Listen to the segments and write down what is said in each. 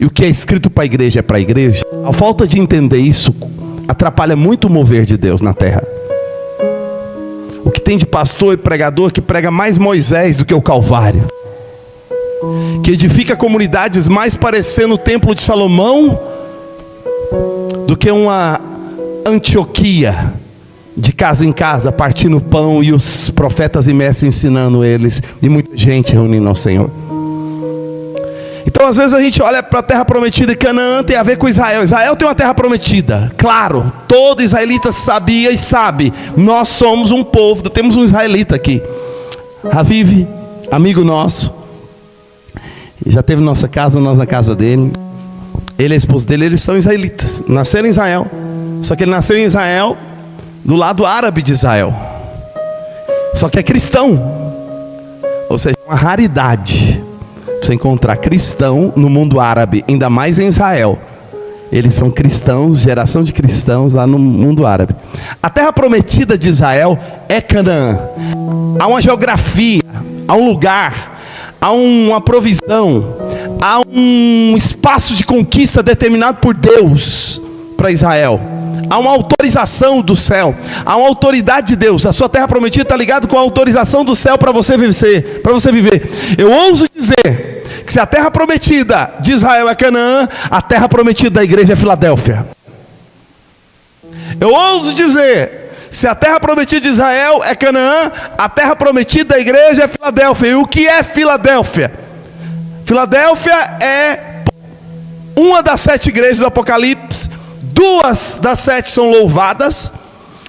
e o que é escrito para a igreja é para a igreja, a falta de entender isso atrapalha muito o mover de Deus na terra. O que tem de pastor e pregador que prega mais Moisés do que o Calvário, que edifica comunidades mais parecendo o templo de Salomão do que uma Antioquia de casa em casa, partindo pão e os profetas e mestres ensinando eles, e muita gente reunindo ao Senhor. Então às vezes a gente olha para a terra prometida, e Canaã tem a ver com Israel. Israel tem uma terra prometida, claro, todo israelita sabia e sabe, nós somos um povo, temos um israelita aqui, Raviv, amigo nosso, já teve nossa casa, nós na casa dele, ele e a esposa dele, eles são israelitas, nasceram em Israel, só que ele nasceu em Israel, do lado árabe de Israel, só que é cristão, ou seja, uma raridade você encontrar cristão no mundo árabe, ainda mais em Israel. Eles são cristãos, geração de cristãos lá no mundo árabe. A terra prometida de Israel é Canaã. Há uma geografia, há um lugar, há uma provisão, há um espaço de conquista determinado por Deus para Israel. Há uma autorização do céu, há uma autoridade de Deus. A sua terra prometida está ligada com a autorização do céu para você viver. Eu ouso dizer que se a terra prometida de Israel é Canaã, a terra prometida da igreja é Filadélfia. Eu ouso dizer, se a terra prometida de Israel é Canaã, a terra prometida da igreja é Filadélfia. E o que é Filadélfia? Filadélfia é uma das 7 igrejas do Apocalipse. 2 das 7 são louvadas,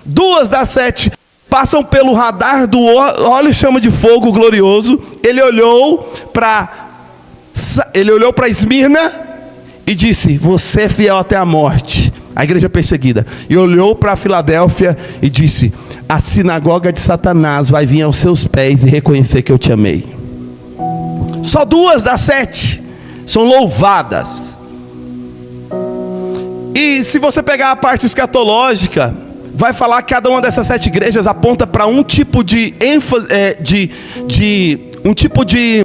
2 das 7 passam pelo radar do óleo chama de fogo glorioso. Ele olhou para Esmirna e disse: você é fiel até a morte, a igreja perseguida. E olhou para Filadélfia e disse: a sinagoga de Satanás vai vir aos seus pés e reconhecer que eu te amei. Só 2 das 7 são louvadas. E se você pegar a parte escatológica, vai falar que cada uma dessas 7 igrejas aponta para um tipo de ênfase, um tipo de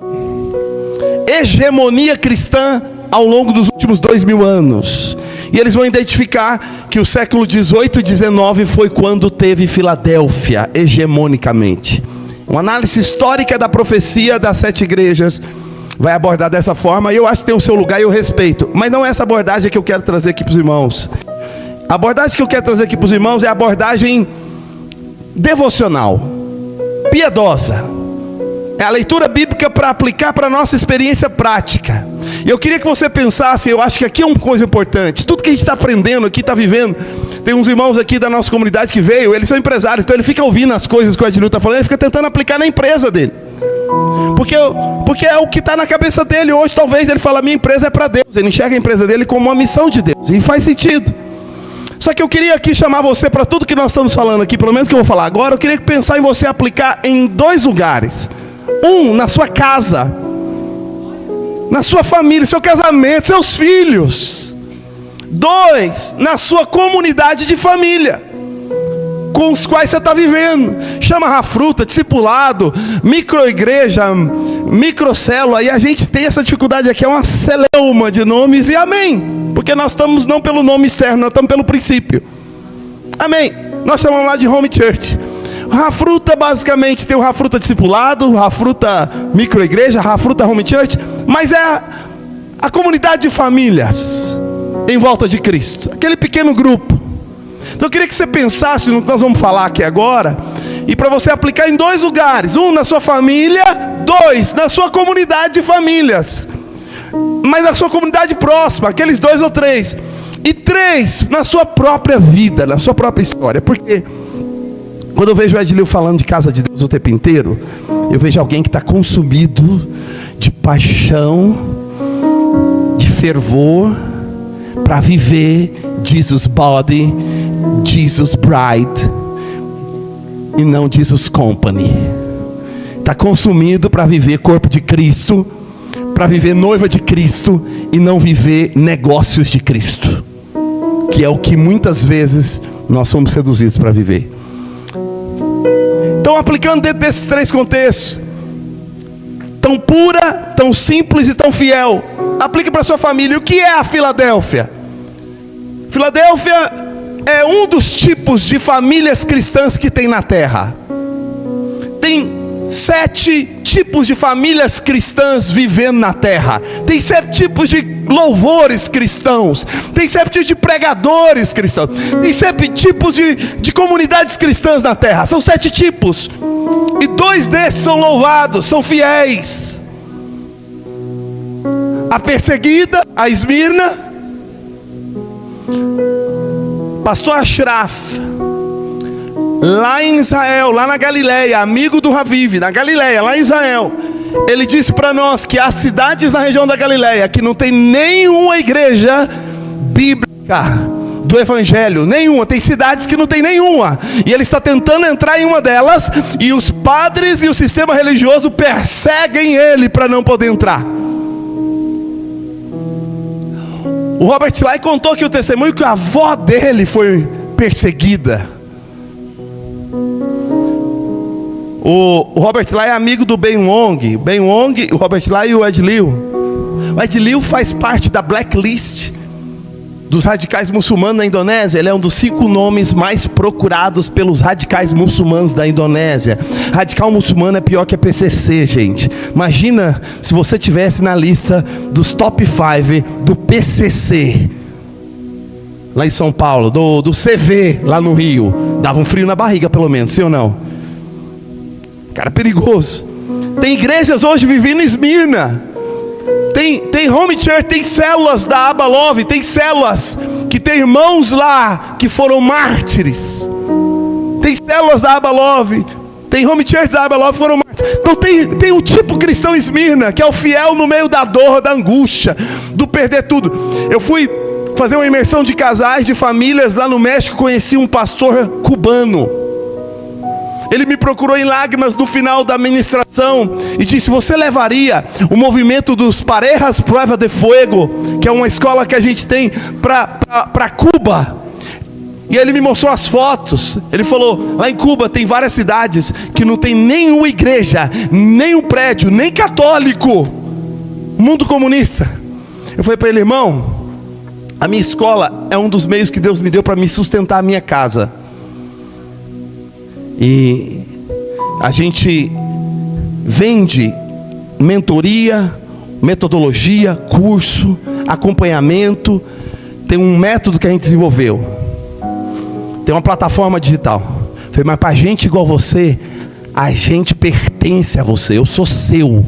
hegemonia cristã ao longo dos últimos 2000 anos. E eles vão identificar que o século 18 e 19 foi quando teve Filadélfia hegemonicamente. Uma análise histórica da profecia das 7 igrejas vai abordar dessa forma, e eu acho que tem o seu lugar e eu respeito. Mas não é essa abordagem que eu quero trazer aqui para os irmãos. A abordagem que eu quero trazer aqui para os irmãos é a abordagem devocional, piedosa. É a leitura bíblica para aplicar para a nossa experiência prática. E eu queria que você pensasse, eu acho que aqui é uma coisa importante. Tudo que a gente está aprendendo aqui, está vivendo. Tem uns irmãos aqui da nossa comunidade que veio, eles são empresários, então ele fica ouvindo as coisas que o Adilio está falando, ele fica tentando aplicar na empresa dele. Porque é o que está na cabeça dele hoje. Talvez ele fale: a minha empresa é para Deus. Ele enxerga a empresa dele como uma missão de Deus, e faz sentido. Só que eu queria aqui chamar você para tudo que nós estamos falando aqui, pelo menos que eu vou falar agora. Eu queria pensar em você aplicar em 2 lugares. Na sua casa, na sua família, seu casamento, seus filhos. 2, na sua comunidade de família com os quais você está vivendo. Chama Rafruta, discipulado, microigreja, microcélula. E a gente tem essa dificuldade aqui, é uma celeuma de nomes, e amém. Porque nós estamos não pelo nome externo, nós estamos pelo princípio. Amém. Nós chamamos lá de Home Church. Rafruta basicamente tem o Rafruta discipulado, Rafruta microigreja, Rafruta Home Church. Mas é a comunidade de famílias em volta de Cristo, aquele pequeno grupo. Então eu queria que você pensasse no que nós vamos falar aqui agora, e para você aplicar em 2 lugares: 1 na sua família, 2 na sua comunidade de famílias, mas na sua comunidade próxima, aqueles 2 ou 3, e 3 na sua própria vida, na sua própria história. Porque quando eu vejo o Edilio falando de casa de Deus o tempo inteiro, eu vejo alguém que está consumido de paixão, de fervor, para viver Jesus Body, Jesus Bride, e não Jesus Company. Está consumido para viver corpo de Cristo, para viver noiva de Cristo, e não viver negócios de Cristo, que é o que muitas vezes nós somos seduzidos para viver. Então, aplicando dentro desses 3 contextos, tão pura, tão simples e tão fiel. Aplique para sua família. O que é a Filadélfia? Filadélfia é um dos tipos de famílias cristãs que tem na terra. Tem 7 tipos de famílias cristãs vivendo na terra. Tem 7 tipos de louvores cristãos. Tem 7 tipos de pregadores cristãos. Tem 7 tipos de comunidades cristãs na terra. São 7 tipos. E 2 desses são louvados, são fiéis. A perseguida, a Esmirna. Pastor Ashraf, lá em Israel, lá na Galileia, amigo do Raviv, na Galileia, lá em Israel, ele disse para nós que há cidades na região da Galileia que não tem nenhuma igreja bíblica do Evangelho, nenhuma. Tem cidades que não tem nenhuma, e ele está tentando entrar em uma delas, e os padres e o sistema religioso perseguem ele para não poder entrar. O Robert Lai contou que o testemunho que a avó dele foi perseguida. O Robert Lai é amigo do Ben Wong. Ben Wong, o Robert Lai e o Ed Liu. O Ed Liu faz parte da blacklist dos radicais muçulmanos na Indonésia. Ele é um dos 5 nomes mais procurados pelos radicais muçulmanos da Indonésia. Radical muçulmano é pior que a PCC, gente. Imagina se você tivesse na lista dos top 5 do PCC lá em São Paulo, do CV lá no Rio. Dava um frio na barriga, pelo menos, sim ou não? Cara, perigoso. Tem igrejas hoje vivendo em Esmirna. Tem home church, tem células da Abalov, tem células que tem irmãos lá que foram mártires. Tem células da Abalov, tem home church da Abalov que foram mártires. Então tem um tipo cristão em Esmirna, que é o fiel no meio da dor, da angústia, do perder tudo. Eu fui fazer uma imersão de casais, de famílias lá no México, conheci um pastor cubano. Ele me procurou em lágrimas no final da ministração e disse: você levaria o movimento dos Parejas Prueba de Fuego, que é uma escola que a gente tem, para Cuba? E ele me mostrou as fotos. Ele falou: lá em Cuba tem várias cidades que não tem nenhuma igreja, nenhum prédio, nem católico. Mundo comunista. Eu falei para ele: irmão, a minha escola é um dos meios que Deus me deu para me sustentar a minha casa. E a gente vende mentoria, metodologia, curso, acompanhamento. Tem um método que a gente desenvolveu. Tem uma plataforma digital. Falei: mas para gente igual você, a gente pertence a você. Eu sou seu.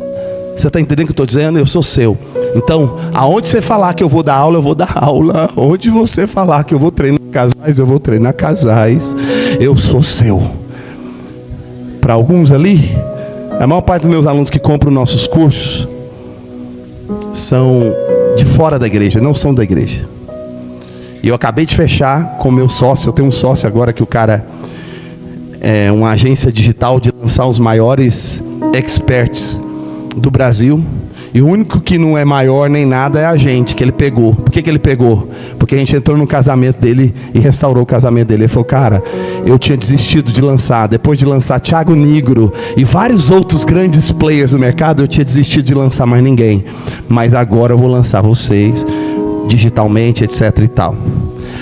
Você está entendendo o que eu estou dizendo? Eu sou seu. Então, aonde você falar que eu vou dar aula, eu vou dar aula. Onde você falar que eu vou treinar casais, eu vou treinar casais. Eu sou seu. Para alguns ali, a maior parte dos meus alunos que compram nossos cursos são de fora da igreja, não são da igreja. E eu acabei de fechar com o meu sócio. Eu tenho um sócio agora que o cara é uma agência digital de lançar os maiores experts do Brasil. E o único que não é maior nem nada é a gente, que ele pegou. Por que ele pegou? Porque a gente entrou no casamento dele e restaurou o casamento dele. Ele falou: cara, eu tinha desistido de lançar. Depois de lançar Thiago Nigro e vários outros grandes players do mercado, eu tinha desistido de lançar mais ninguém. Mas agora eu vou lançar vocês digitalmente, etc e tal.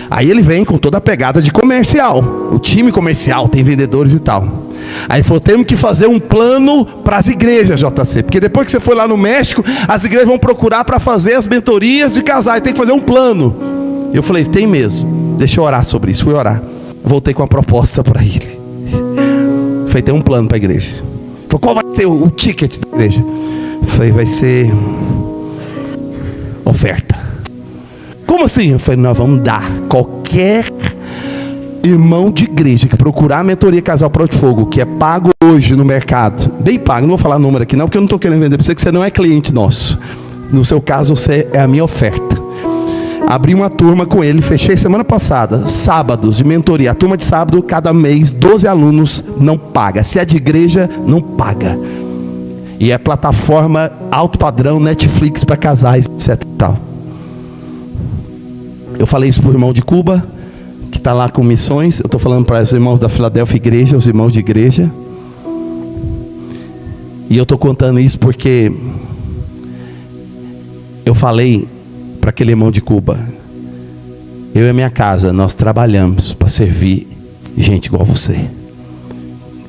Aí ele vem com toda a pegada de comercial. O time comercial tem vendedores e tal. Aí ele falou: temos que fazer um plano para as igrejas, JC, porque depois que você foi lá no México, as igrejas vão procurar para fazer as mentorias de casais, tem que fazer um plano. Eu falei: tem mesmo, deixa eu orar sobre isso. Fui orar, voltei com a proposta para ele. Falei: tem um plano para a igreja. Falei: qual vai ser o ticket da igreja? Falei: vai ser oferta. Como assim? Eu falei: nós vamos dar qualquer irmão de igreja que procurar a mentoria Casal Prova de Fogo, que é pago hoje no mercado, bem pago, não vou falar número aqui não, porque eu não estou querendo vender para você, que você não é cliente nosso. No seu caso, você é a minha oferta. Abri uma turma com ele, fechei semana passada, sábados de mentoria. A turma de sábado, cada mês, 12 alunos, não paga. Se é de igreja, não paga. E é plataforma alto padrão, Netflix para casais, etc e tal. Eu falei isso para o irmão de Cuba, que está lá com missões. Eu estou falando para os irmãos da Filadélfia Igreja, os irmãos de igreja. E eu estou contando isso porque eu falei para aquele irmão de Cuba: eu e a minha casa, nós trabalhamos para servir gente igual você.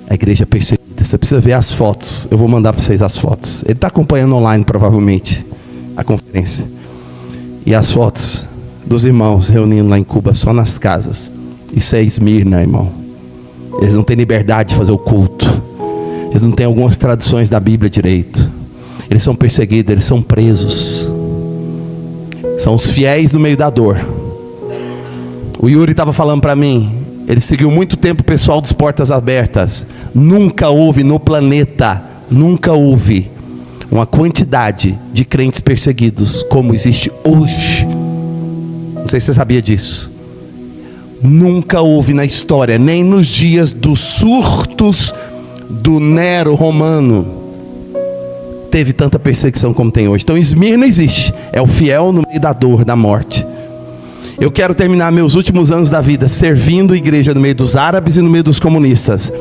A igreja perseguida. Você precisa ver as fotos. Eu vou mandar para vocês as fotos. Ele está acompanhando online provavelmente a conferência. E as fotos dos irmãos reunindo lá em Cuba, só nas casas. Isso é Esmirna, irmão. Eles não têm liberdade de fazer o culto. Eles não têm algumas tradições da Bíblia direito. Eles são perseguidos, eles são presos. São os fiéis no meio da dor. O Yuri estava falando para mim, ele seguiu muito tempo o pessoal dos Portas Abertas. Nunca houve no planeta, nunca houve uma quantidade de crentes perseguidos como existe hoje. Não sei se você sabia disso. Nunca houve na história, nem nos dias dos surtos do Nero romano, teve tanta perseguição como tem hoje. Então Esmirna existe, é o fiel no meio da dor, da morte. Eu quero terminar meus últimos anos da vida servindo a igreja no meio dos árabes e no meio dos comunistas.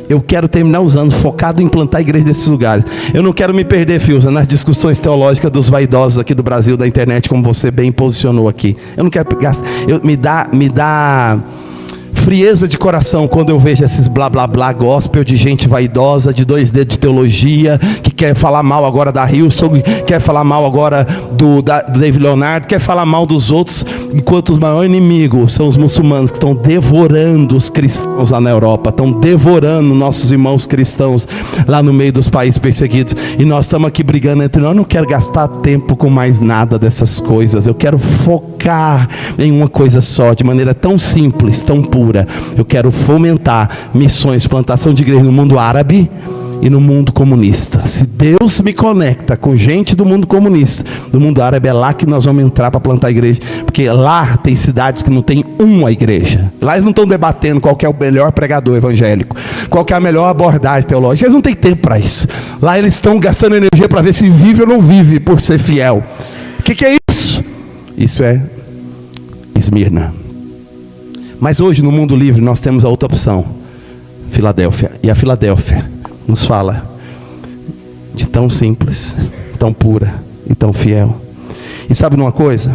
Eu quero terminar os anos focado em plantar a igreja nesses lugares. Eu não quero me perder, Filza, nas discussões teológicas dos vaidosos aqui do Brasil, da internet, como você bem posicionou aqui. Eu não quero gastar. Me dá frieza de coração quando eu vejo esses blá blá blá gospel de gente vaidosa, de 2 dedos de teologia, que quer falar mal agora da Hillsong, quer falar mal agora do David Leonardo, quer falar mal dos outros, enquanto os maiores inimigos são os muçulmanos, que estão devorando os cristãos lá na Europa, estão devorando nossos irmãos cristãos lá no meio dos países perseguidos, e nós estamos aqui brigando entre nós. Eu não quero gastar tempo com mais nada dessas coisas. Eu quero focar em uma coisa só, de maneira tão simples, tão pura. Eu quero fomentar missões, plantação de igreja no mundo árabe e no mundo comunista. Se Deus me conecta com gente do mundo comunista, do mundo árabe, é lá que nós vamos entrar para plantar a igreja. Porque lá tem cidades que não tem uma igreja. Lá eles não estão debatendo qual que é o melhor pregador evangélico, qual que é a melhor abordagem teológica. Eles não têm tempo para isso. Lá eles estão gastando energia para ver se vive ou não vive por ser fiel. O que é isso? Isso é Esmirna. Mas hoje no mundo livre nós temos a outra opção, Filadélfia. E a Filadélfia nos fala de tão simples, tão pura e tão fiel. E sabe uma coisa?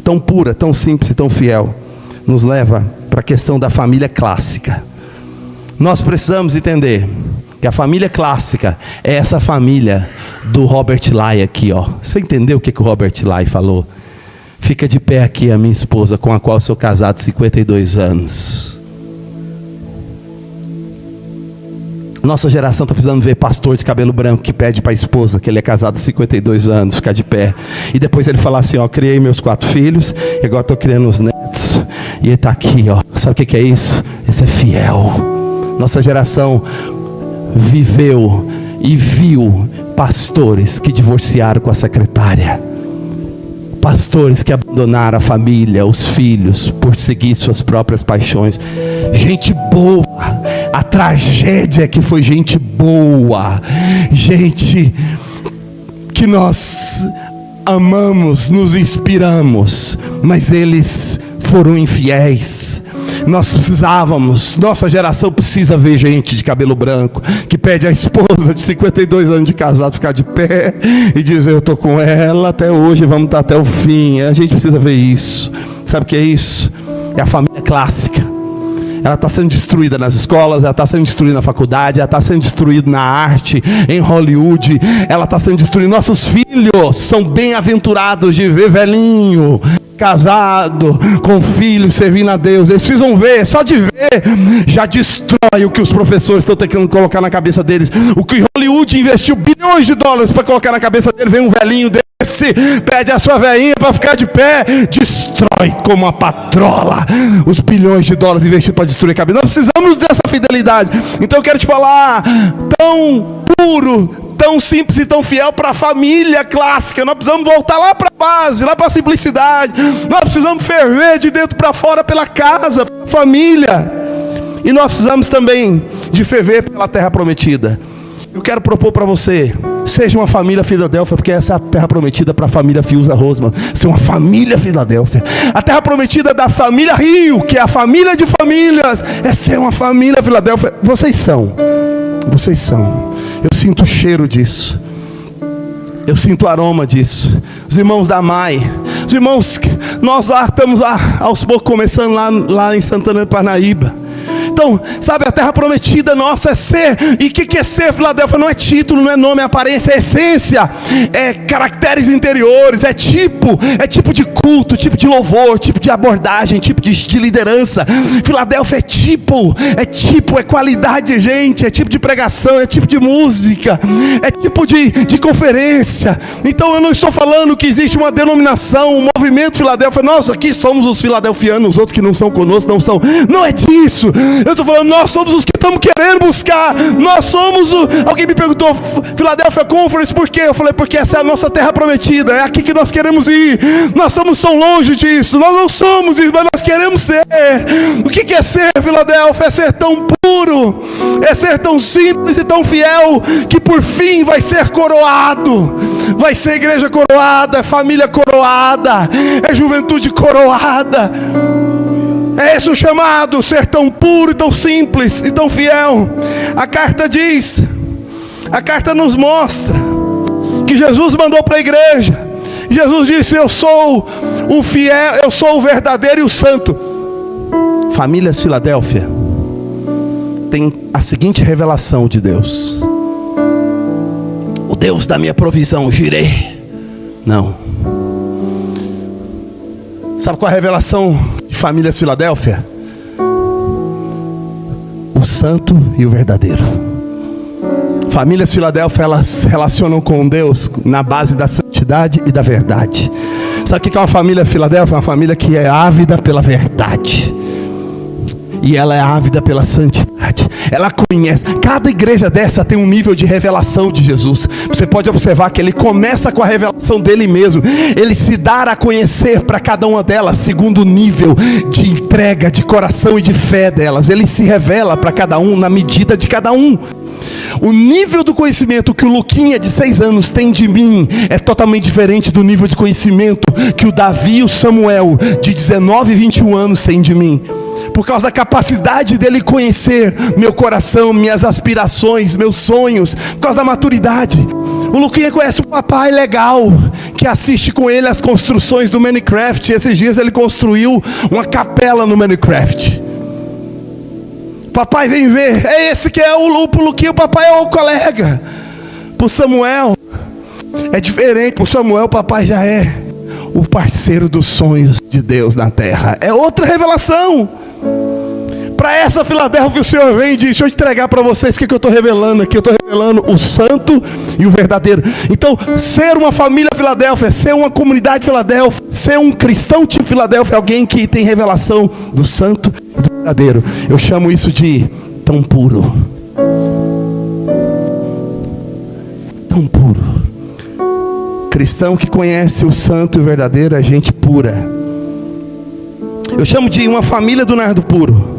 Tão pura, tão simples e tão fiel nos leva para a questão da família clássica. Nós precisamos entender que a família clássica é essa família do Robert Lai aqui, ó. Você entendeu o que o Robert Lai falou? Fica de pé aqui a minha esposa, com a qual eu sou casado há 52 anos. Nossa geração está precisando ver pastor de cabelo branco que pede para a esposa, que ele é casado há 52 anos, ficar de pé. E depois ele falar assim, ó, criei meus 4 filhos, e agora estou criando os netos. E ele está aqui, ó. Sabe o que é isso? Esse é fiel. Nossa geração viveu e viu pastores que divorciaram com a secretária. Pastores que abandonaram a família, os filhos, por seguir suas próprias paixões. Gente boa. A tragédia é que foi gente boa. Gente que nós amamos, nos inspiramos, mas eles foram infiéis. Nós precisávamos, nossa geração precisa ver gente de cabelo branco que pede a esposa de 52 anos de casado ficar de pé e dizer, eu estou com ela até hoje, vamos estar até o fim. A gente precisa ver isso. Sabe o que é isso? É a família clássica. Ela está sendo destruída nas escolas, ela está sendo destruída na faculdade, ela está sendo destruída na arte, em Hollywood, ela está sendo destruída. Nossos filhos são bem-aventurados de ver velhinho, casado, com filhos, servindo a Deus. Eles precisam ver, só de ver já destrói o que os professores estão tentando colocar na cabeça deles. O que Hollywood investiu bilhões de dólares para colocar na cabeça dele, vem um velhinho desse, pede a sua velhinha para ficar de pé, destrói como uma patrola os bilhões de dólares investidos para destruir a cabeça. Nós precisamos dessa fidelidade. Então eu quero te falar, tão puro, tão simples e tão fiel para a família clássica. Nós precisamos voltar lá para a base, lá para a simplicidade. Nós precisamos ferver de dentro para fora pela casa, pela família. E nós precisamos também de ferver pela terra prometida. Eu quero propor para você, seja uma família Filadélfia, porque essa é a terra prometida para a família Fiuza Rosman. Ser uma família Filadélfia. A terra prometida da família Rio, que é a família de famílias, é ser uma família Filadélfia. Vocês são. Eu sinto o cheiro disso. Eu sinto o aroma disso. Os irmãos da MAI, os irmãos, nós lá estamos aos poucos começando lá em Santana do Parnaíba. Então, sabe, a terra prometida nossa é ser. E o que é ser, Filadélfia? Não é título, não é nome, é aparência, é essência, é caracteres interiores, é tipo de culto, tipo de louvor, tipo de abordagem, tipo de liderança. Filadélfia é tipo, é qualidade de gente, é tipo de pregação, é tipo de música, é tipo de conferência. Então eu não estou falando que existe uma denominação, um movimento Filadélfia. Nós aqui somos os filadelfianos, os outros que não são conosco não são. Não é disso. Eu estou falando, nós somos os que estamos querendo buscar. Nós somos alguém me perguntou, Philadelphia Conference, por quê? Eu falei, porque essa é a nossa terra prometida. É aqui que nós queremos ir. Nós estamos tão longe disso. Nós não somos isso, mas nós queremos ser. O que é ser, Filadélfia? É ser tão puro, é ser tão simples e tão fiel, que por fim vai ser coroado. Vai ser igreja coroada, família coroada, é juventude coroada. É esse o chamado, ser tão puro e tão simples e tão fiel. A carta diz, a carta nos mostra que Jesus mandou para a igreja. Jesus disse, eu sou o fiel, eu sou o verdadeiro e o santo. Famílias Filadélfia tem a seguinte revelação de Deus: o Deus da minha provisão, Jireh. Não. Sabe qual é a revelação de Famílias Filadélfia? O santo e o verdadeiro. Famílias Filadélfia, elas se relacionam com Deus na base da santidade e da verdade. Sabe o que é uma família Filadélfia? Uma família que é ávida pela verdade. E ela é ávida pela santidade. Ela conhece. Cada igreja dessa tem um nível de revelação de Jesus. Você pode observar que ele começa com a revelação dele mesmo. Ele se dá a conhecer para cada uma delas, segundo o nível de entrega, de coração e de fé delas. Ele se revela para cada um na medida de cada um. O nível do conhecimento que o Luquinha de 6 anos tem de mim é totalmente diferente do nível de conhecimento que o Davi e o Samuel de 19 e 21 anos têm de mim. Por causa da capacidade dele conhecer meu coração, minhas aspirações, meus sonhos, por causa da maturidade. O Luquinha conhece um papai legal, que assiste com ele as construções do Minecraft. Esses dias ele construiu uma capela no Minecraft. Papai, vem ver. É esse que é o Luquinha, o papai é o colega. Para o Samuel é diferente. Para o Samuel, o papai já é o parceiro dos sonhos de Deus na terra. É outra revelação. Para essa Filadélfia o Senhor vem e diz, deixa eu entregar para vocês o que eu estou revelando aqui. Eu estou revelando o santo e o verdadeiro. Então, ser uma família Filadélfia, ser uma comunidade Filadélfia, ser um cristão tipo Filadélfia, alguém que tem revelação do santo e do verdadeiro. Eu chamo isso de tão puro. Tão puro. Cristão que conhece o santo e o verdadeiro é gente pura. Eu chamo de uma família do nardo puro.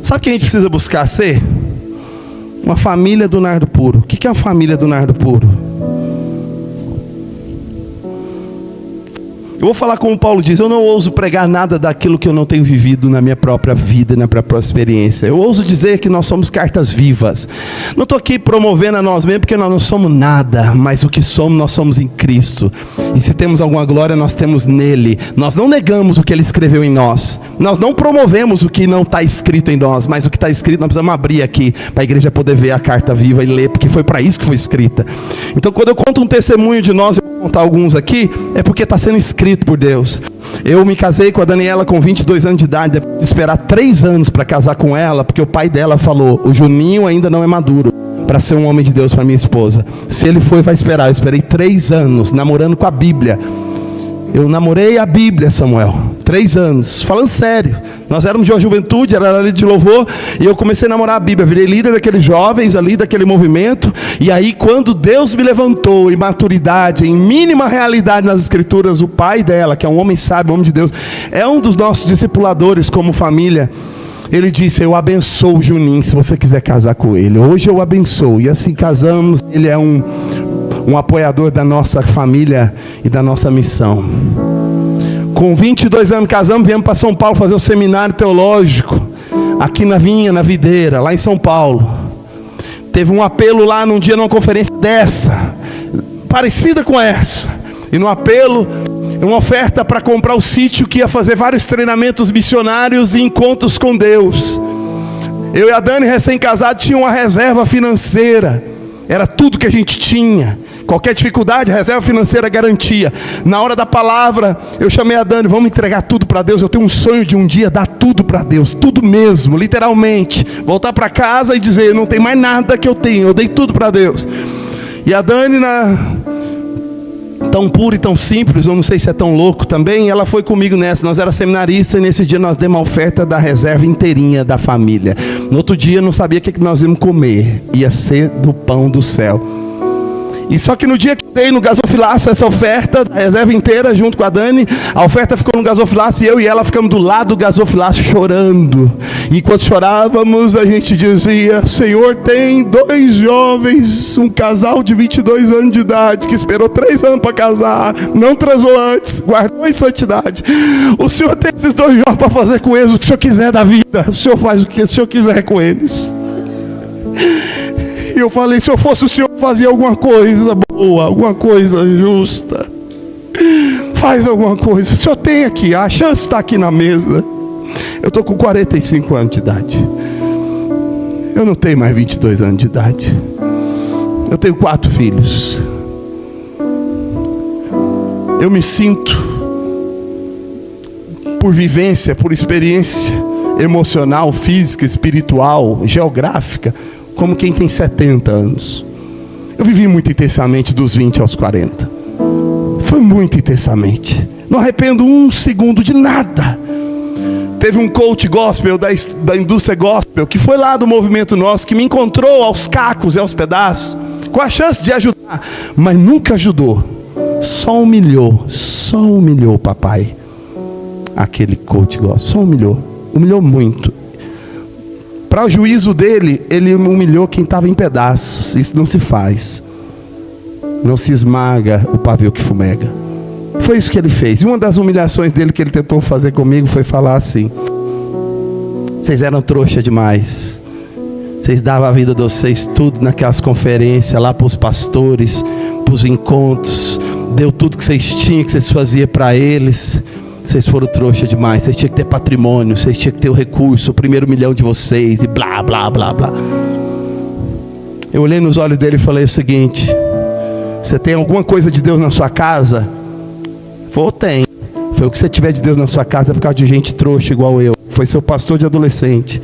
Sabe o que a gente precisa buscar ser? Uma família do nardo puro. O que é uma família do nardo puro? Eu vou falar como Paulo diz, eu não ouso pregar nada daquilo que eu não tenho vivido na minha própria vida, na minha própria experiência. Eu ouso dizer que nós somos cartas vivas. Não estou aqui promovendo a nós mesmos, porque nós não somos nada, mas o que somos, nós somos em Cristo. E se temos alguma glória, nós temos nele. Nós não negamos o que ele escreveu em nós. Nós não promovemos o que não está escrito em nós, mas o que está escrito nós precisamos abrir aqui, para a igreja poder ver a carta viva e ler, porque foi para isso que foi escrita. Então quando eu conto um testemunho de nós, eu vou contar alguns aqui, é porque está sendo escrito por Deus. Eu me casei com a Daniela com 22 anos de idade, depois de esperar 3 anos para casar com ela, porque o pai dela falou, o Juninho ainda não é maduro para ser um homem de Deus para minha esposa. Se ele for, vai esperar. Eu esperei 3 anos, namorando com a Bíblia. Eu namorei a Bíblia, Samuel, 3 anos, falando sério. Nós éramos de uma juventude, era líder de louvor, e eu comecei a namorar a Bíblia. Virei líder daqueles jovens ali, daquele movimento. E aí quando Deus me levantou em maturidade, em mínima realidade nas escrituras, o pai dela, que é um homem sábio, um homem de Deus, é um dos nossos discipuladores como família. Ele disse, eu abençoo o Juninho, se você quiser casar com ele. Hoje eu abençoo, e assim casamos. Ele é um apoiador da nossa família e da nossa missão. Com 22 anos casamos, viemos para São Paulo fazer o seminário teológico, aqui na Vinha, na Videira, lá em São Paulo. Teve um apelo lá num dia, numa conferência dessa, parecida com essa. E no apelo, uma oferta para comprar o sítio que ia fazer vários treinamentos missionários e encontros com Deus. Eu e a Dani, recém-casados, tinha uma reserva financeira. Era tudo que a gente tinha. Qualquer dificuldade, reserva financeira garantia. Na hora da palavra, eu chamei a Dani, vamos entregar tudo para Deus. Eu tenho um sonho de um dia dar tudo para Deus, tudo mesmo, literalmente. Voltar para casa e dizer, não tem mais nada que eu tenho, eu dei tudo para Deus. E a Dani, tão pura e tão simples, eu não sei se é tão louco também, ela foi comigo nessa. Nós era seminaristas e nesse dia nós demos a oferta da reserva inteirinha da família. No outro dia eu não sabia o que nós íamos comer, ia ser do pão do céu. E só que no dia que dei no gasofilaço essa oferta, a reserva inteira junto com a Dani, a oferta ficou no gasofilaço e eu e ela ficamos do lado do gasofilaço chorando. E enquanto chorávamos, a gente dizia, Senhor, tem 2 jovens, um casal de 22 anos de idade, que esperou 3 anos para casar, não transou antes, guardou em santidade. O Senhor tem esses 2 jovens para fazer com eles o que o Senhor quiser da vida. O Senhor faz o que o Senhor quiser com eles. E eu falei, se eu fosse o Senhor, fazia alguma coisa boa, alguma coisa justa. Faz alguma coisa. O Senhor tem aqui, a chance está aqui na mesa. Eu estou com 45 anos de idade. Eu não tenho mais 22 anos de idade. Eu tenho 4 filhos. Eu me sinto, por vivência, por experiência emocional, física, espiritual, geográfica, como quem tem 70 anos. Eu vivi muito intensamente dos 20 aos 40. Foi muito intensamente. Não arrependo um segundo de nada. Teve um coach gospel da indústria gospel, que foi lá do movimento nosso, que me encontrou aos cacos e aos pedaços, com a chance de ajudar, mas nunca ajudou. Só humilhou o papai. Aquele coach gospel, só humilhou muito. Para o juízo dele, ele humilhou quem estava em pedaços. Isso não se faz. Não se esmaga o pavio que fumega. Foi isso que ele fez. E uma das humilhações dele que ele tentou fazer comigo foi falar assim: vocês eram trouxa demais. Vocês davam a vida de vocês tudo naquelas conferências lá para os pastores, para os encontros. Deu tudo que vocês tinham, que vocês faziam para eles. Vocês foram trouxa demais. Vocês tinham que ter patrimônio, vocês tinham que ter o recurso, o primeiro milhão de vocês, e blá, blá, blá, blá. Eu olhei nos olhos dele e falei o seguinte: você tem alguma coisa de Deus na sua casa? Falei, tem. Foi o que você tiver de Deus na sua casa é por causa de gente trouxa igual eu. Foi seu pastor de adolescente,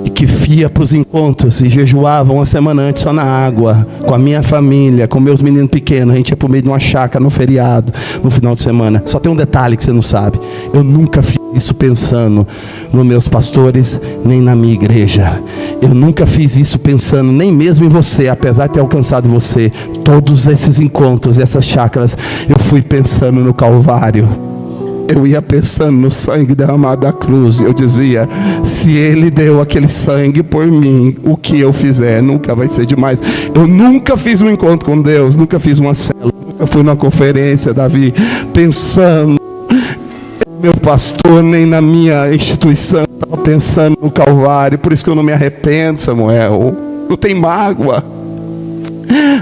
e que ia para os encontros e jejuava uma semana antes só na água, com a minha família, com meus meninos pequenos. A gente ia para o meio de uma chácara no feriado, no final de semana. Só tem um detalhe que você não sabe: eu nunca fiz isso pensando nos meus pastores, nem na minha igreja. Eu nunca fiz isso pensando nem mesmo em você, apesar de ter alcançado você. Todos esses encontros, essas chácaras, eu fui pensando no Calvário. Eu ia pensando no sangue derramado da cruz. Eu dizia, se ele deu aquele sangue por mim, o que eu fizer nunca vai ser demais. Eu nunca fiz um encontro com Deus, nunca fiz uma célula, nunca fui numa conferência, Davi, pensando meu pastor, nem na minha instituição. Estava pensando no Calvário. Por isso que eu não me arrependo, Samuel. Não tem mágoa,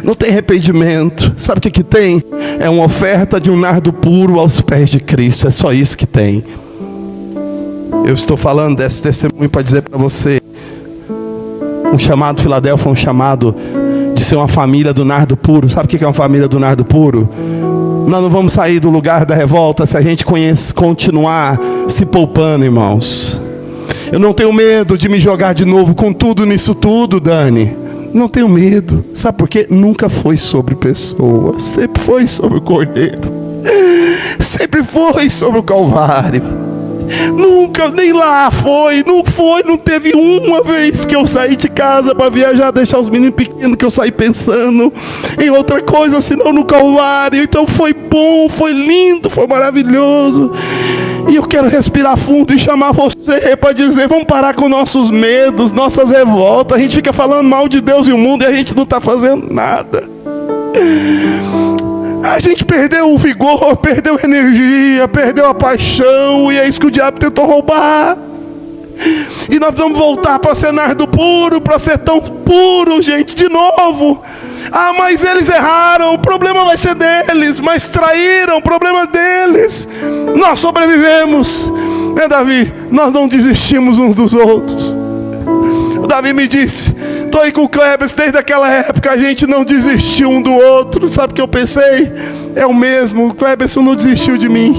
não tem arrependimento. Sabe o que tem? É uma oferta de um nardo puro aos pés de Cristo. É só isso que tem. Eu estou falando desse testemunho para dizer para você: um chamado Filadélfia é um chamado de ser uma família do nardo puro. Sabe o que é uma família do nardo puro? Nós não vamos sair do lugar da revolta se a gente continuar se poupando, irmãos. Eu não tenho medo de me jogar de novo com tudo nisso tudo, Dani. Não tenho medo. Sabe por quê? Nunca foi sobre pessoas. Sempre foi sobre o Cordeiro. Sempre foi sobre o Calvário. Nunca, nem lá foi, não teve uma vez que eu saí de casa para viajar, deixar os meninos pequenos, que eu saí pensando em outra coisa senão no Calvário. Então foi bom, foi lindo, foi maravilhoso. E eu quero respirar fundo e chamar você para dizer: vamos parar com nossos medos, nossas revoltas. A gente fica falando mal de Deus e o mundo e a gente não está fazendo nada. A gente perdeu o vigor, perdeu a energia, perdeu a paixão, e é isso que o diabo tentou roubar. E nós vamos voltar para ser nardo puro, para ser tão puro, gente, de novo. Ah, mas eles erraram, o problema vai ser deles. Mas traíram, o problema deles. Nós sobrevivemos, né, Davi? Nós não desistimos uns dos outros. O Davi me disse: estou aí com o Kleber desde aquela época, a gente não desistiu um do outro. Sabe o que eu pensei? É o mesmo, o Kleber não desistiu de mim,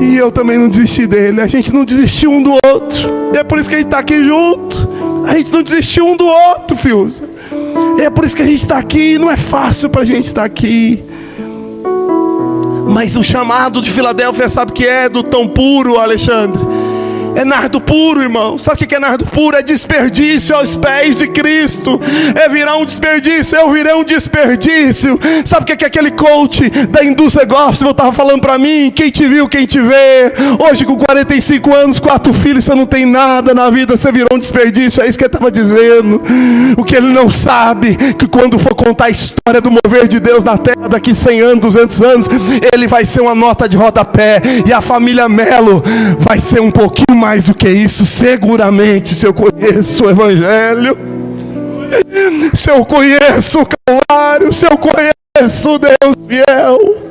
e eu também não desisti dele. A gente não desistiu um do outro. E é por isso que a gente está aqui junto. A gente não desistiu um do outro, filhos. E é por isso que a gente está aqui. Não é fácil para a gente estar aqui. Mas o chamado de Filadélfia, sabe o que é? Do tão puro, Alexandre? É nardo puro, irmão. Sabe o que é nardo puro? É desperdício aos pés de Cristo. É virar um desperdício. Eu virei um desperdício. Sabe o que é aquele coach da indústria gospel estava falando para mim? Quem te viu, quem te vê. Hoje com 45 anos, 4 filhos, você não tem nada na vida, você virou um desperdício. É isso que ele estava dizendo. O que ele não sabe, que quando for contar a história do mover de Deus na terra, daqui 100 anos, 200 anos, ele vai ser uma nota de rodapé. E a família Melo vai ser um pouquinho mais do que isso, seguramente. Se eu conheço o Evangelho, se eu conheço o Calvário, se eu conheço o Deus fiel.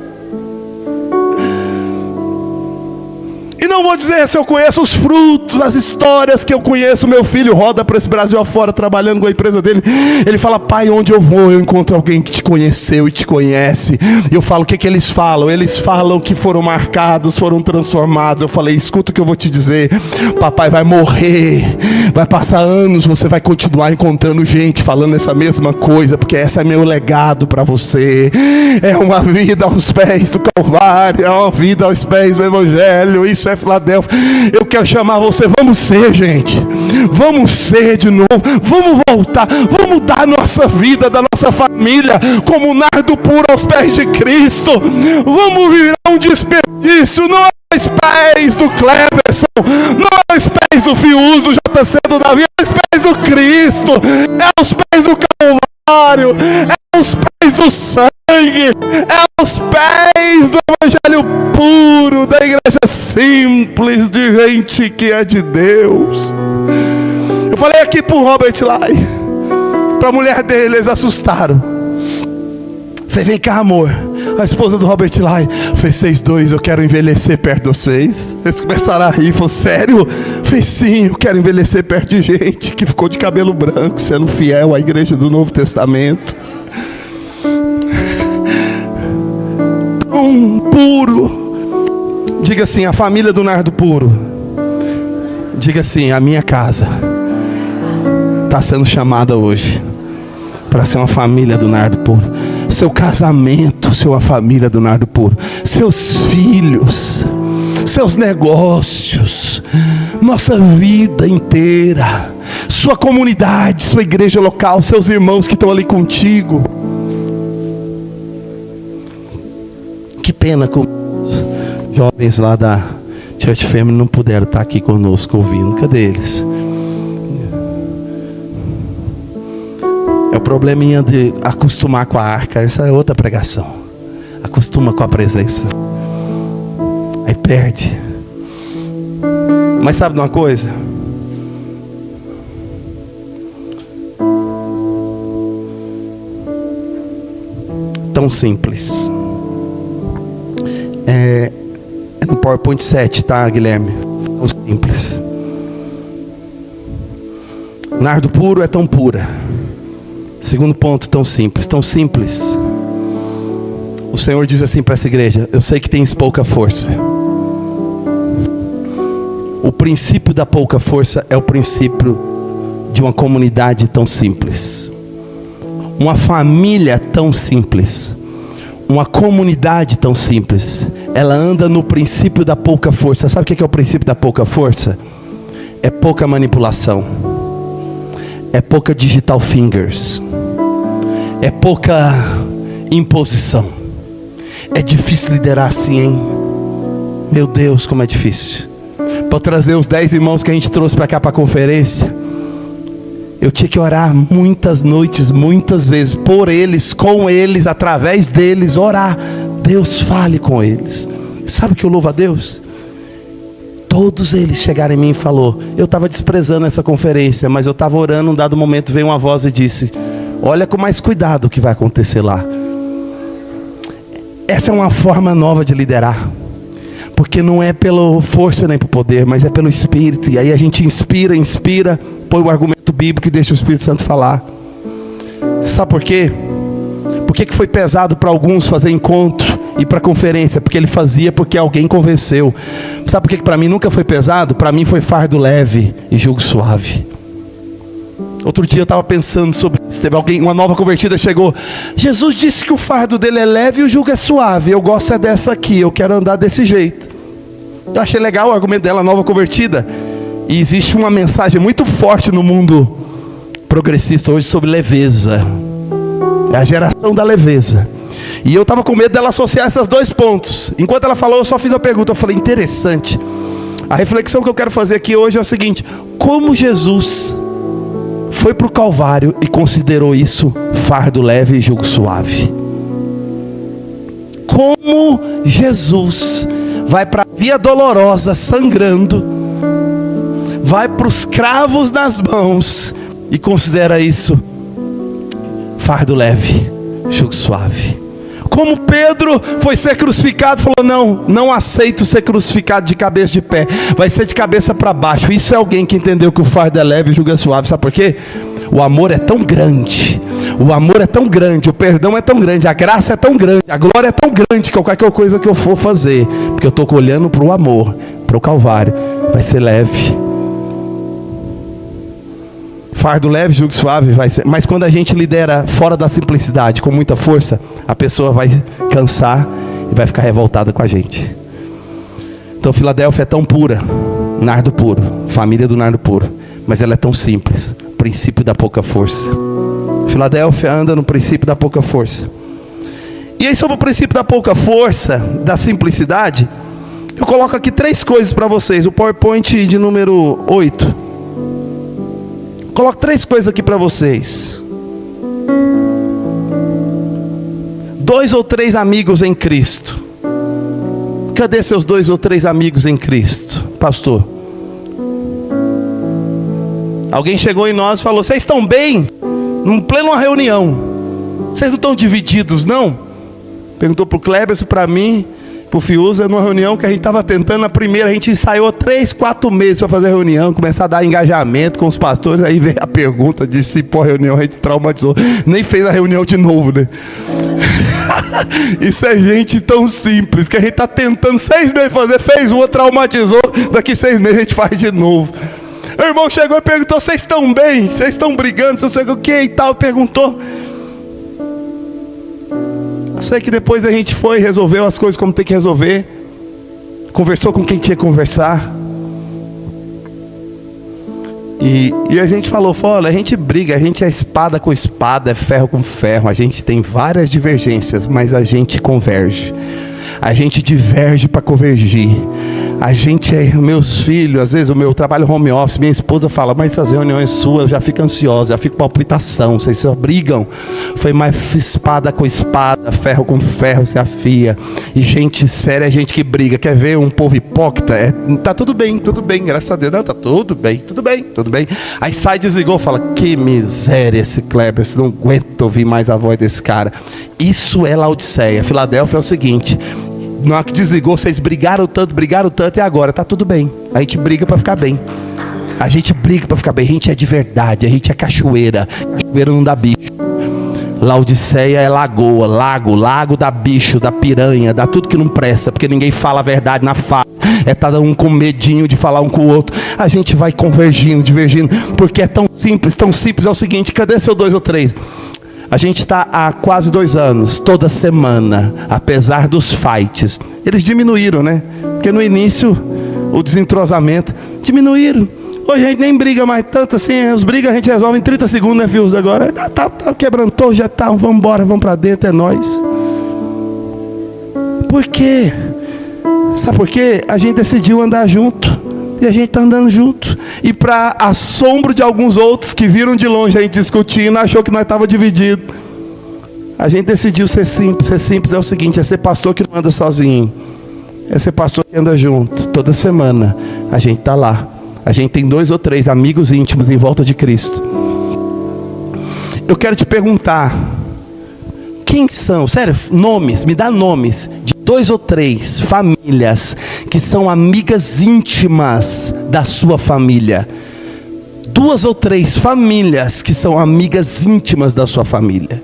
E não vou dizer se eu conheço os frutos, as histórias que eu conheço. Meu filho roda para esse Brasil afora, trabalhando com a empresa dele. Ele fala: pai, onde eu vou, eu encontro alguém que te conheceu e te conhece. E eu falo: o que eles falam? Eles falam que foram marcados, foram transformados. Eu falei: escuta o que eu vou te dizer. Papai vai morrer, vai passar anos, você vai continuar encontrando gente falando essa mesma coisa, porque esse é meu legado para você. É uma vida aos pés do Calvário, é uma vida aos pés do Evangelho. Isso é Filadélfia. Eu quero chamar você. Vamos ser, gente. Vamos ser de novo. Vamos voltar. Vamos dar nossa vida, da nossa família, como nardo puro aos pés de Cristo. Vamos virar um desperdício. Não é aos pés do Cleberson, não é aos pés do Fius, do JC, do Davi, é aos pés do Cristo. É aos pés do Calvário. É aos pés do sangue. É aos pés do Evangelho puro, da igreja simples, de gente que é de Deus. Eu falei aqui pro Robert Lai, pra mulher dele, eles assustaram. Falei: vem cá, amor. A esposa do Robert Lai fez: vocês dois, eu quero envelhecer perto de vocês. Eles começaram a rir. Falei: sério? Falei: sim, eu quero envelhecer perto de gente que ficou de cabelo branco, sendo fiel à igreja do Novo Testamento. Tão puro. Diga assim: a família do nardo puro. Diga assim: a minha casa está sendo chamada hoje para ser uma família do nardo puro. Seu casamento ser uma família do nardo puro. Seus filhos, seus negócios, nossa vida inteira, sua comunidade, sua igreja local, seus irmãos que estão ali contigo. Que pena que os jovens lá da Church Family não puderam estar aqui conosco ouvindo. Cadê eles? É o probleminha de acostumar com a arca. Essa é outra pregação. Acostuma com a presença, aí perde. Mas sabe de uma coisa? Tão simples. É no PowerPoint 7, tá, Guilherme? Tão simples. Nardo puro é tão pura. Segundo ponto: tão simples. Tão simples. O Senhor diz assim para essa igreja: eu sei que tens pouca força. O princípio da pouca força é o princípio de uma comunidade tão simples, uma família tão simples, uma comunidade tão simples. Ela anda no princípio da pouca força. Sabe o que é o princípio da pouca força? É pouca manipulação, é pouca digital fingers, é pouca imposição. É difícil liderar assim, hein? Meu Deus, como é difícil. Para trazer os 10 irmãos que a gente trouxe para cá para a conferência, eu tinha que orar muitas noites, muitas vezes, por eles, com eles, através deles, orar. Deus, fale com eles. Sabe o que eu louvo a Deus? Todos eles chegaram em mim e falaram: eu estava desprezando essa conferência, mas eu estava orando, um dado momento veio uma voz e disse: olha com mais cuidado o que vai acontecer lá. Essa é uma forma nova de liderar, porque não é pela força nem pelo poder, mas é pelo Espírito. E aí a gente inspira, põe o argumento bíblico e deixa o Espírito Santo falar. Sabe por quê? Por que foi pesado para alguns fazer encontro e para conferência? Porque ele fazia porque alguém convenceu. Sabe por que para mim nunca foi pesado? Para mim foi fardo leve e jugo suave. Outro dia eu estava pensando sobre isso. Teve alguém, uma nova convertida chegou: Jesus disse que o fardo dele é leve e o jugo é suave. Eu gosto dessa aqui, eu quero andar desse jeito. Eu achei legal o argumento dela, nova convertida. E existe uma mensagem muito forte no mundo progressista hoje sobre leveza. É a geração da leveza. E eu estava com medo dela associar esses dois pontos. Enquanto ela falou, eu só fiz a pergunta. Eu falei: interessante. A reflexão que eu quero fazer aqui hoje é o seguinte: como Jesus foi para o Calvário e considerou isso fardo leve e jugo suave? Como Jesus vai para a via dolorosa sangrando, vai para os cravos nas mãos e considera isso fardo leve, jugo suave? Como Pedro foi ser crucificado, falou: não aceito ser crucificado de cabeça de pé, vai ser de cabeça para baixo. Isso é alguém que entendeu que o fardo é leve e o jugo é suave. Sabe por quê? O amor é tão grande, o amor é tão grande, o perdão é tão grande, a graça é tão grande, a glória é tão grande, que qualquer coisa que eu for fazer, porque eu estou olhando para o amor, para o Calvário, vai ser leve. Fardo leve, jugo suave vai ser. Mas quando a gente lidera fora da simplicidade, com muita força, a pessoa vai cansar e vai ficar revoltada com a gente. Então Filadélfia é tão pura, nardo puro, família do nardo puro, mas ela é tão simples, princípio da pouca força. Filadélfia anda no princípio da pouca força. E aí, sobre o princípio da pouca força, da simplicidade, eu coloco aqui 3 coisas para vocês. O PowerPoint de número 8. Coloco 3 coisas aqui para vocês. 2 ou 3 amigos em Cristo. Cadê seus 2 ou 3 amigos em Cristo, pastor? Alguém chegou em nós e falou: vocês estão bem? Num pleno uma reunião, vocês não estão divididos não? Perguntou para o Kleber, para mim, para o Fiuza, numa reunião que a gente estava tentando. Na primeira a gente ensaiou 3, 4 meses para fazer a reunião, começar a dar engajamento com os pastores. Aí veio a pergunta, disse se pô, a reunião a gente traumatizou, nem fez a reunião de novo, né? Isso é gente tão simples, que a gente está tentando 6 meses fazer, fez uma, traumatizou, daqui 6 meses a gente faz de novo. O irmão chegou e perguntou: vocês estão bem? Vocês estão brigando? Não sei o que e tal, perguntou. Eu sei que depois a gente foi, resolveu as coisas como tem que resolver, conversou com quem tinha que conversar, e a gente falou: olha, a gente briga, a gente é espada com espada, é ferro com ferro, a gente tem várias divergências, mas a gente converge, a gente diverge para convergir. A gente é, meus filhos, às vezes o meu trabalho home office, minha esposa fala: mas essas reuniões suas eu já fico ansiosa, já fico com palpitação, vocês só brigam. Foi mais espada com espada, ferro com ferro se afia. E gente séria é gente que briga. Quer ver um povo hipócrita? Tá tudo bem, graças a Deus. Não, tá tudo bem. Aí sai, desligou, fala: que miséria esse Kleber, você não aguenta ouvir mais a voz desse cara. Isso é Laodiceia. Filadélfia é o seguinte: na hora que desligou, vocês brigaram tanto, e agora tá tudo bem. A gente briga para ficar bem. A gente briga para ficar bem. A gente é de verdade, a gente é cachoeira. Cachoeira não dá bicho. Laodiceia é lagoa, lago dá bicho, dá piranha, dá tudo que não presta, porque ninguém fala a verdade na face. É tá um com medinho de falar um com o outro. A gente vai convergindo, divergindo, porque é tão simples. É o seguinte: cadê seu 2 ou 3? A gente está há quase 2 anos, toda semana, apesar dos fights. Eles diminuíram, né? Porque no início, o desentrosamento, diminuíram. Hoje a gente nem briga mais tanto assim, os brigas a gente resolve em 30 segundos, né, filhos? Agora tá quebrantou, já tá, vamos embora, vamos para dentro, é nóis. Por quê? Sabe por quê? A gente decidiu andar junto. E a gente está andando junto. E para assombro de alguns outros que viram de longe a gente discutindo, achou que nós estávamos divididos. A gente decidiu ser simples. Ser simples é o seguinte: é ser pastor que não anda sozinho, é ser pastor que anda junto, toda semana, a gente está lá. A gente tem 2 ou 3 amigos íntimos em volta de Cristo. Eu quero te perguntar, quem são, sério, nomes, me dá nomes de 2 ou 3 famílias que são amigas íntimas da sua família. 2 ou 3 famílias que são amigas íntimas da sua família.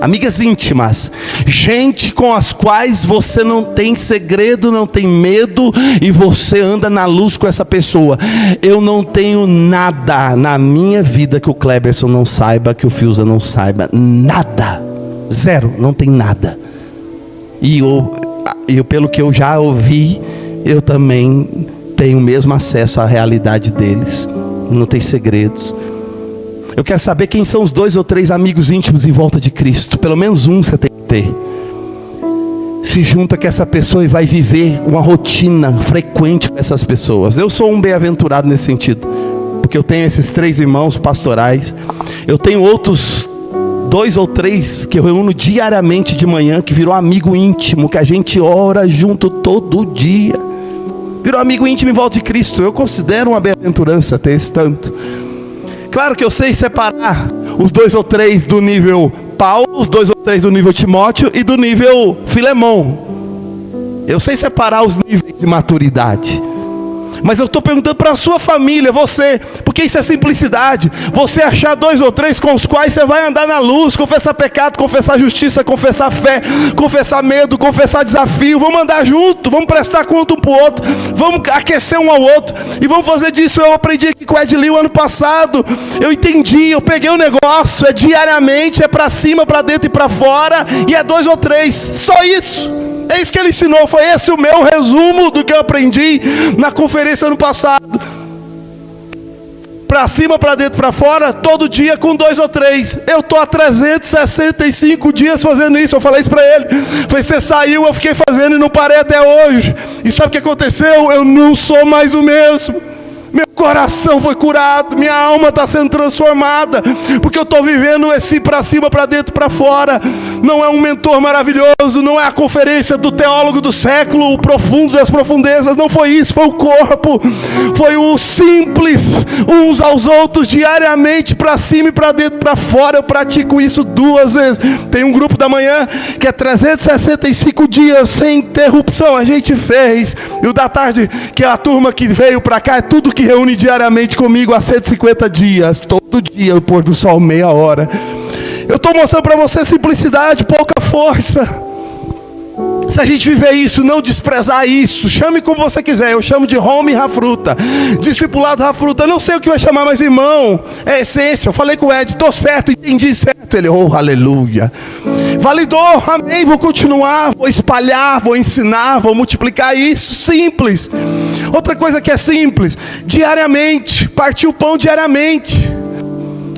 Amigas íntimas, gente com as quais você não tem segredo, não tem medo, e você anda na luz com essa pessoa. Eu não tenho nada na minha vida que o Cleberson não saiba, que o Filza não saiba, nada, 0, não tem nada. E eu, pelo que eu já ouvi, eu também tenho o mesmo acesso à realidade deles, não tem segredos. Eu quero saber quem são os 2 ou 3 amigos íntimos em volta de Cristo. Pelo menos um você tem que ter. Se junta com essa pessoa e vai viver uma rotina frequente com essas pessoas. Eu sou um bem-aventurado nesse sentido, porque eu tenho esses 3 irmãos pastorais. Eu tenho outros 2 ou 3 que eu reúno diariamente de manhã, que virou amigo íntimo, que a gente ora junto todo dia. Virou amigo íntimo em volta de Cristo. Eu considero uma bem-aventurança ter esse tanto. Claro que eu sei separar os 2 ou 3 do nível Paulo, os 2 ou 3 do nível Timóteo e do nível Filemão. Eu sei separar os níveis de maturidade. Mas eu estou perguntando para a sua família, você, porque isso é simplicidade. Você achar 2 ou 3 com os quais você vai andar na luz, confessar pecado, confessar justiça, confessar fé, confessar medo, confessar desafio. Vamos andar junto, vamos prestar conta um para o outro, vamos aquecer um ao outro, e vamos fazer disso. Eu aprendi aqui com o Ed Liu ano passado, eu entendi, eu peguei o negócio, é diariamente, é para cima, para dentro e para fora, e é 2 ou 3, só isso. É isso que ele ensinou, foi esse o meu resumo do que eu aprendi na conferência ano passado. Para cima, para dentro, para fora, todo dia com 2 ou 3. Eu estou há 365 dias fazendo isso. Eu falei isso para ele. Falei, você saiu, eu fiquei fazendo e não parei até hoje. E sabe o que aconteceu? Eu não sou mais o mesmo. Meu coração foi curado, minha alma está sendo transformada, porque eu estou vivendo esse para cima, para dentro, para fora. Não é um mentor maravilhoso, não é a conferência do teólogo do século, o profundo das profundezas, não foi isso, foi o corpo, foi o simples, uns aos outros, diariamente, para cima e para dentro, para fora. Eu pratico isso 2 vezes. Tem um grupo da manhã que é 365 dias sem interrupção, a gente fez. E o da tarde, que é a turma que veio para cá, é tudo que reúne diariamente comigo há 150 dias, todo dia, o pôr do sol, meia hora. Eu estou mostrando para você simplicidade, pouca força. Se a gente viver isso, não desprezar isso, chame como você quiser. Eu chamo de home Rafruta, discipulado Rafruta. Eu não sei o que vai chamar, mas irmão, é essência. Eu falei com o Ed, estou certo, entendi certo. Ele, oh, aleluia. Validou, amém, vou continuar, vou espalhar, vou ensinar, vou multiplicar isso, simples. Outra coisa que é simples, diariamente, partir o pão diariamente.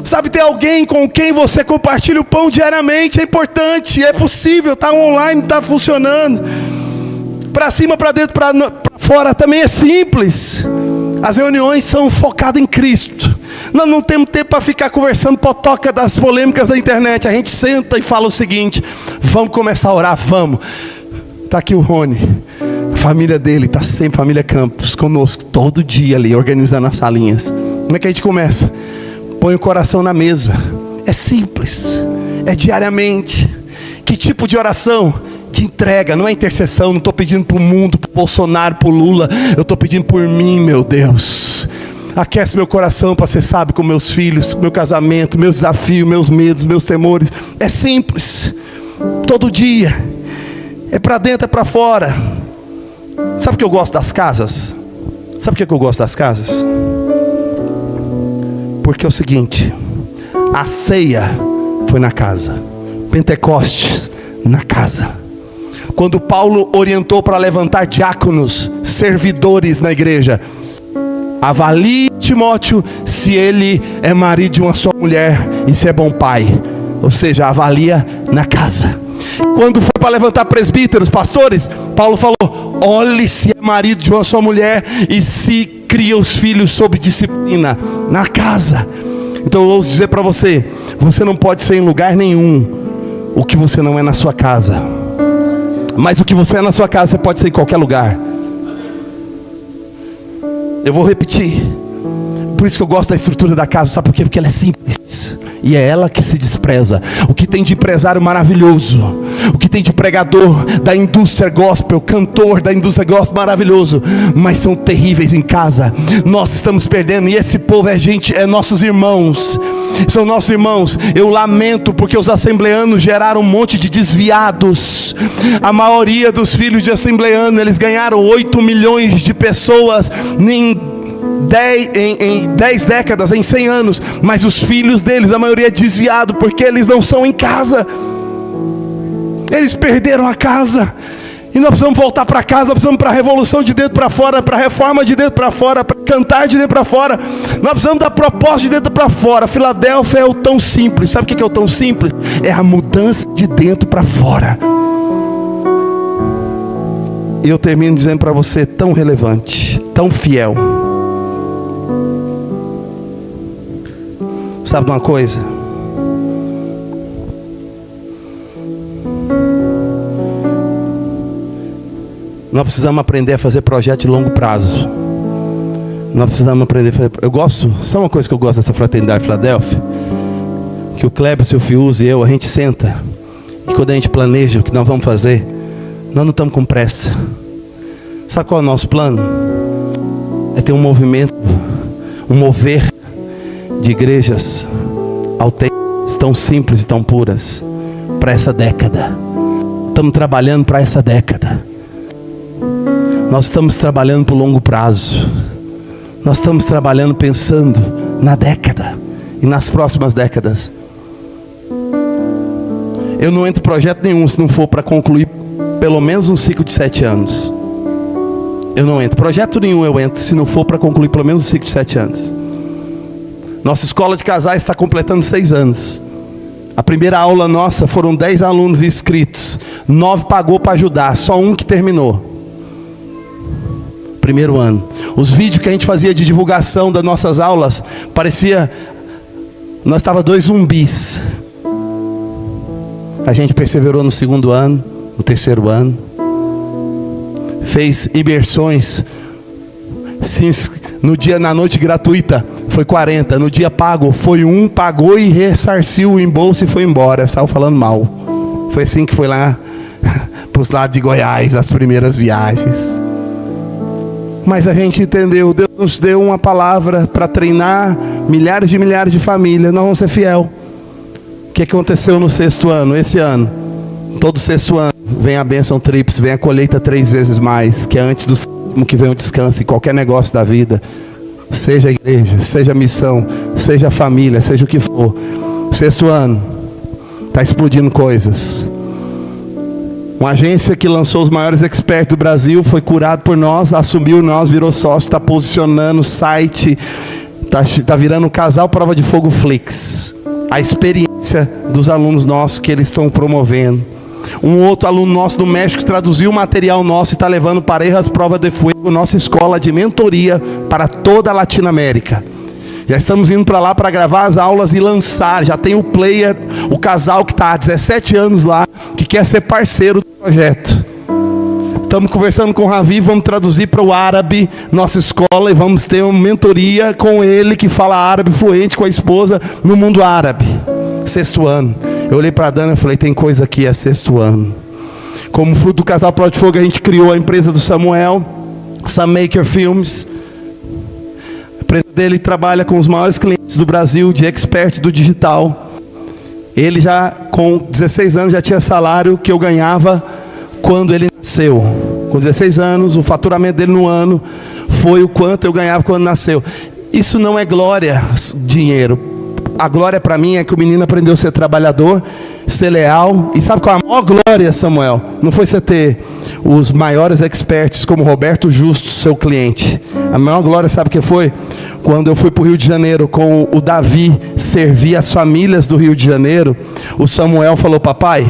Sabe, ter alguém com quem você compartilha o pão diariamente é importante, é possível, está online, está funcionando. Para cima, para dentro, para fora também é simples. As reuniões são focadas em Cristo. Nós não temos tempo para ficar conversando potoca das polêmicas da internet. A gente senta e fala o seguinte: vamos começar a orar, vamos. Está aqui o Rony, a família dele, está sempre, família Campos, conosco, todo dia ali, organizando as salinhas. Como é que a gente começa? Põe o coração na mesa. É simples, é diariamente. Que tipo de oração? De entrega, não é intercessão. Não estou pedindo para o mundo, para o Bolsonaro, para o Lula. Eu estou pedindo por mim, meu Deus. Aquece meu coração para ser sábio com meus filhos, meu casamento, meus desafios, meus medos, meus temores. É simples, todo dia. É para dentro, é para fora. Sabe o que eu gosto das casas? Sabe o que eu gosto das casas? Porque é o seguinte: a ceia foi na casa, Pentecostes na casa. Quando Paulo orientou para levantar diáconos, servidores na igreja, avalie Timóteo se ele é marido de uma só mulher e se é bom pai. Ou seja, avalia na casa. Quando foi para levantar presbíteros, pastores, Paulo falou: olhe se é marido de uma só mulher e se cria os filhos sob disciplina na casa. Então eu ouço dizer para você: você não pode ser em lugar nenhum o que você não é na sua casa, mas o que você é na sua casa, você pode ser em qualquer lugar. Eu vou repetir. Por isso que eu gosto da estrutura da casa, sabe por quê? Porque ela é simples. E é ela que se despreza. O que tem de empresário maravilhoso, o que tem de pregador da indústria gospel, cantor da indústria gospel maravilhoso, mas são terríveis em casa. Nós estamos perdendo, e esse povo é gente, é nossos irmãos. São nossos irmãos. Eu lamento porque os assembleanos geraram um monte de desviados. A maioria dos filhos de assembleano, eles ganharam 8 milhões de pessoas em 10 décadas, em 100 anos. Mas os filhos deles, a maioria é desviado, porque eles não são em casa. Eles perderam a casa. E nós precisamos voltar para casa. Nós precisamos para a revolução de dentro para fora, para a reforma de dentro para fora, para cantar de dentro para fora. Nós precisamos da proposta de dentro para fora. Filadélfia é o tão simples. Sabe o que é o tão simples? É a mudança de dentro para fora. E eu termino dizendo para você, tão relevante, tão fiel. Sabe de uma coisa? Nós precisamos aprender a fazer projeto de longo prazo. Nós precisamos aprender a fazer... Eu gosto... Sabe uma coisa que eu gosto dessa fraternidade de Filadélfia? Que o Kleber, o seu Fiuza e eu, a gente senta. E quando a gente planeja o que nós vamos fazer, nós não estamos com pressa. Sabe qual é o nosso plano? É ter um movimento, um mover de igrejas autênticas, tão simples e tão puras, para essa década. Estamos trabalhando para essa década. Nós estamos trabalhando por longo prazo. Nós estamos trabalhando pensando na década e nas próximas décadas. Eu não entro em projeto nenhum se não for para concluir pelo menos um ciclo de 7 anos. Eu não entro. Projeto nenhum eu entro se não for para concluir pelo menos um ciclo de 7 anos. Nossa escola de casais está completando 6 anos. A primeira aula nossa foram 10 alunos inscritos. 9 pagou para ajudar, só um que terminou. Primeiro ano. Os vídeos que a gente fazia de divulgação das nossas aulas, parecia... Nós estávamos 2 zumbis. A gente perseverou no 2º ano, no 3º ano. Fez imersões. No dia, na noite gratuita, foi 40. No dia pago, foi 1, pagou e ressarciu o embolso e foi embora. Estava falando mal. Foi assim que foi lá para os lados de Goiás, as primeiras viagens. Mas a gente entendeu, Deus nos deu uma palavra para treinar milhares de famílias. Nós vamos ser fiel. O que aconteceu no 6º ano? Esse ano, todo 6º ano, vem a bênção tríplice, vem a colheita 3 vezes mais, que é antes do 7º que vem o descanso em qualquer negócio da vida. Seja a igreja, seja a missão, seja a família, seja o que for. 6º ano, está explodindo coisas. Uma agência que lançou os maiores experts do Brasil, foi curado por nós, assumiu nós, virou sócio, está posicionando o site, está virando um casal prova de fogo Flix. A experiência dos alunos nossos que eles estão promovendo. Um outro aluno nosso do México traduziu o material nosso e está levando Parejas Prova de Fuego, nossa escola de mentoria para toda a Latinoamérica. Já estamos indo para lá para gravar as aulas e lançar. Já tem o player, o casal que está há 17 anos lá, que quer ser parceiro do projeto. Estamos conversando com o Ravi, vamos traduzir para o árabe nossa escola e vamos ter uma mentoria com ele que fala árabe fluente com a esposa no mundo árabe. 6º ano. Eu olhei para a Dana e falei, tem coisa aqui, é 6º ano. Como fruto do casal Prova de Fogo, a gente criou a empresa do Samuel, Sunmaker Filmes. A empresa dele trabalha com os maiores clientes do Brasil, de expert do digital. Ele já, com 16 anos, já tinha salário que eu ganhava quando ele nasceu. Com 16 anos, o faturamento dele no ano foi o quanto eu ganhava quando nasceu. Isso não é glória, dinheiro. A glória para mim é que o menino aprendeu a ser trabalhador, ser leal. E sabe qual é a maior glória, Samuel? Não foi você ter os maiores experts como Roberto Justo, seu cliente. A maior glória, sabe o que foi? Quando eu fui para o Rio de Janeiro com o Davi, servir as famílias do Rio de Janeiro, o Samuel falou, papai,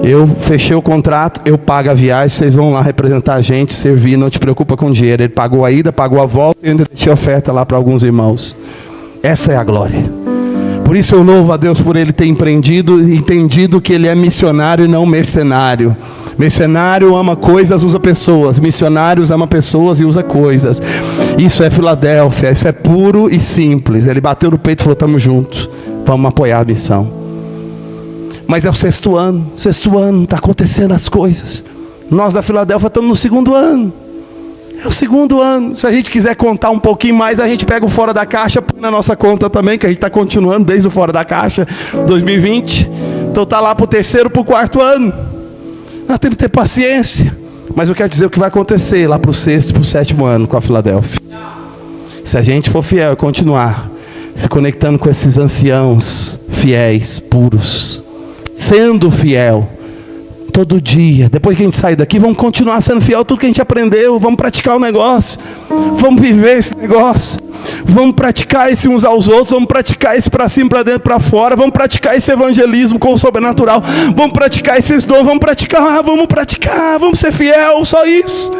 eu fechei o contrato, eu pago a viagem, vocês vão lá representar a gente, servir, não te preocupa com dinheiro. Ele pagou a ida, pagou a volta e eu ainda deixei oferta lá para alguns irmãos. Essa é a glória. Por isso eu louvo a Deus por ele ter entendido que ele é missionário e não mercenário. Mercenário ama coisas, usa pessoas. Missionários ama pessoas e usa coisas. Isso é Filadélfia, isso é puro e simples. Ele bateu no peito e falou: estamos juntos, vamos apoiar a missão. Mas é o sexto ano, está acontecendo as coisas. Nós da Filadélfia estamos no segundo ano. É o segundo ano. Se a gente quiser contar um pouquinho mais, a gente pega o Fora da Caixa, põe na nossa conta também, que a gente está continuando desde o Fora da Caixa 2020. Então está lá para o terceiro, para o quarto ano. Nós temos que ter paciência. Mas eu quero dizer o que vai acontecer lá para o sexto e para o sétimo ano com a Filadélfia. Se a gente for fiel e continuar se conectando com esses anciãos fiéis, puros, sendo fiel todo dia, depois que a gente sair daqui, vamos continuar sendo fiel a tudo que a gente aprendeu. Vamos praticar o negócio, vamos viver esse negócio, vamos praticar esse uns aos outros, vamos praticar esse para cima, para dentro, para fora, vamos praticar esse evangelismo com o sobrenatural, vamos praticar esses dons, vamos praticar, vamos ser fiel, só isso.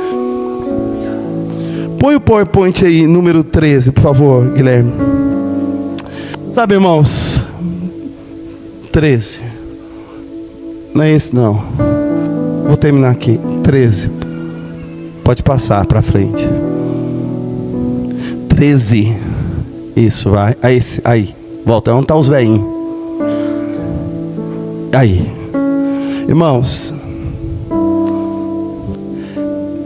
Põe o PowerPoint aí, número 13, por favor, Guilherme. Sabe, irmãos, 13. Não é esse não. Vou terminar aqui. 13. Pode passar para frente. 13. Isso, vai. Aí. Volta. Onde estão os velhinhos? Aí. Irmãos,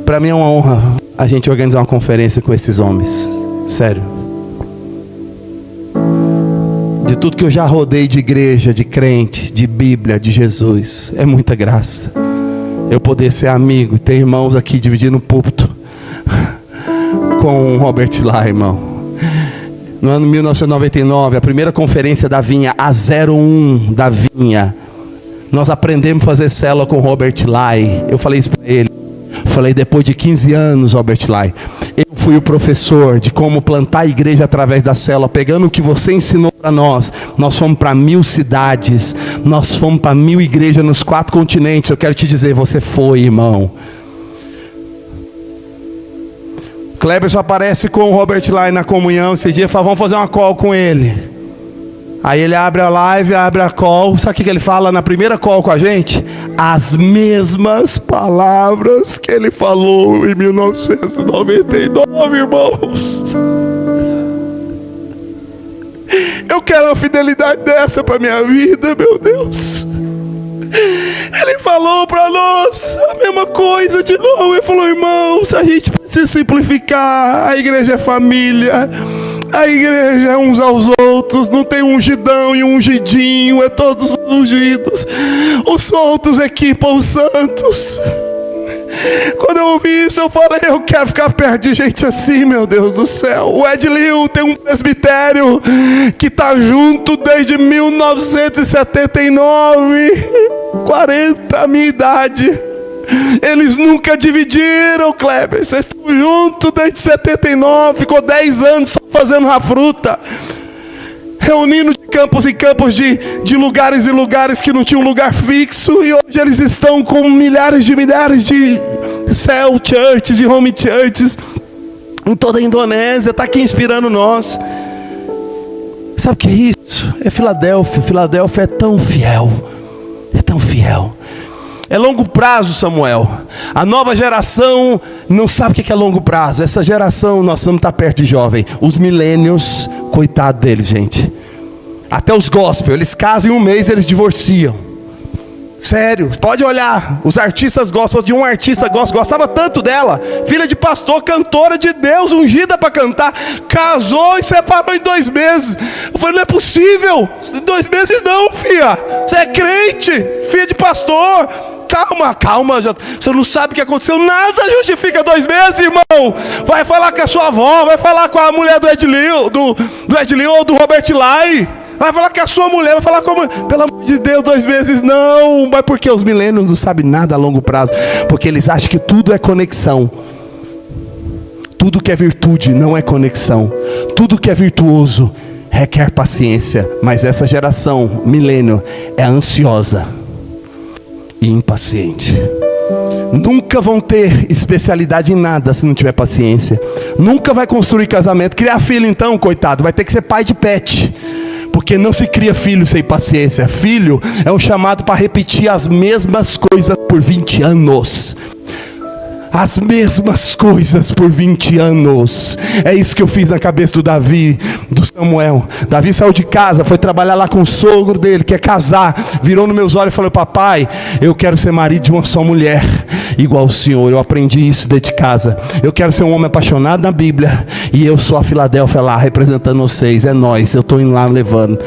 para mim é uma honra a gente organizar uma conferência com esses homens. Sério. De tudo que eu já rodei de igreja, de crente, de Bíblia, de Jesus, é muita graça eu poder ser amigo, ter irmãos aqui dividindo o púlpito com o Robert Lai, irmão. No ano 1999, a primeira conferência da Vinha, a 01 da Vinha, nós aprendemos a fazer célula com o Robert Lai. Eu falei isso para ele. Falei: depois de 15 anos, Robert Lai, eu fui o professor de como plantar a igreja através da célula, pegando o que você ensinou para nós. Nós fomos para 1000 cidades, nós fomos para 1000 igrejas nos 4 continentes. Eu quero te dizer, você foi, irmão. Kleber só aparece com o Robert Lai na comunhão. Esse dia falou: vamos fazer uma call com ele. Aí ele abre a live, abre a call. Sabe o que ele fala na primeira call com a gente? As mesmas palavras que ele falou em 1999, irmãos. Eu quero uma fidelidade dessa para minha vida, meu Deus. Ele falou para nós a mesma coisa de novo. Ele falou: irmãos, a gente precisa simplificar. A igreja é família. A igreja é uns aos outros, não tem ungidão e ungidinho, é todos ungidos. Os outros equipam os santos. Quando eu ouvi isso, eu falei: eu quero ficar perto de gente assim, meu Deus do céu. O Edlil tem um presbitério que está junto desde 1979, 40, a minha idade. Eles nunca dividiram, Kleber. Vocês estão juntos desde 79. Ficou 10 anos só fazendo a fruta, reunindo de campos em campos, de lugares em lugares que não tinham lugar fixo. E hoje eles estão com milhares de cell churches, de home churches em toda a Indonésia. Está aqui inspirando nós. Sabe o que é isso? É Filadélfia. Filadélfia é tão fiel. É tão fiel. É longo prazo, Samuel. A nova geração não sabe o que é longo prazo. Essa geração, nós vamos estar perto de jovem. Os millennials, coitado deles, gente. Até os gospel, eles casam em um mês, eles divorciam. Sério, pode olhar. Os artistas gospel, de um artista gospel, gostava tanto dela. Filha de pastor, cantora de Deus, ungida para cantar. Casou e separou em 2 meses. Eu falei: não é possível. 2 meses não, filha. Você é crente, filha de pastor. Calma, você não sabe o que aconteceu. Nada justifica 2 meses, irmão. Vai falar com a sua avó, vai falar com a mulher do Edlil, do Edlil ou do Robert Lai. Vai falar com a sua mulher, vai falar com a mulher. Pelo amor de Deus, 2 meses não. Mas por que os milênios não sabem nada a longo prazo? Porque eles acham que tudo é conexão. Tudo que é virtude não é conexão. Tudo que é virtuoso requer paciência. Mas essa geração milênio é ansiosa e impaciente. Nunca vão ter especialidade em nada se não tiver paciência. Nunca vai construir casamento. Criar filho então, coitado, vai ter que ser pai de pet. Porque não se cria filho sem paciência. Filho é um chamado para repetir as mesmas coisas por 20 anos. As mesmas coisas por 20 anos. É isso que eu fiz na cabeça do Davi, do Samuel. Davi saiu de casa, foi trabalhar lá com o sogro dele, quer casar. Virou nos meus olhos e falou: papai, eu quero ser marido de uma só mulher, igual o senhor. Eu aprendi isso dentro de casa. Eu quero ser um homem apaixonado na Bíblia. E eu sou a Filadélfia lá, representando vocês. É nós, eu estou indo lá levando.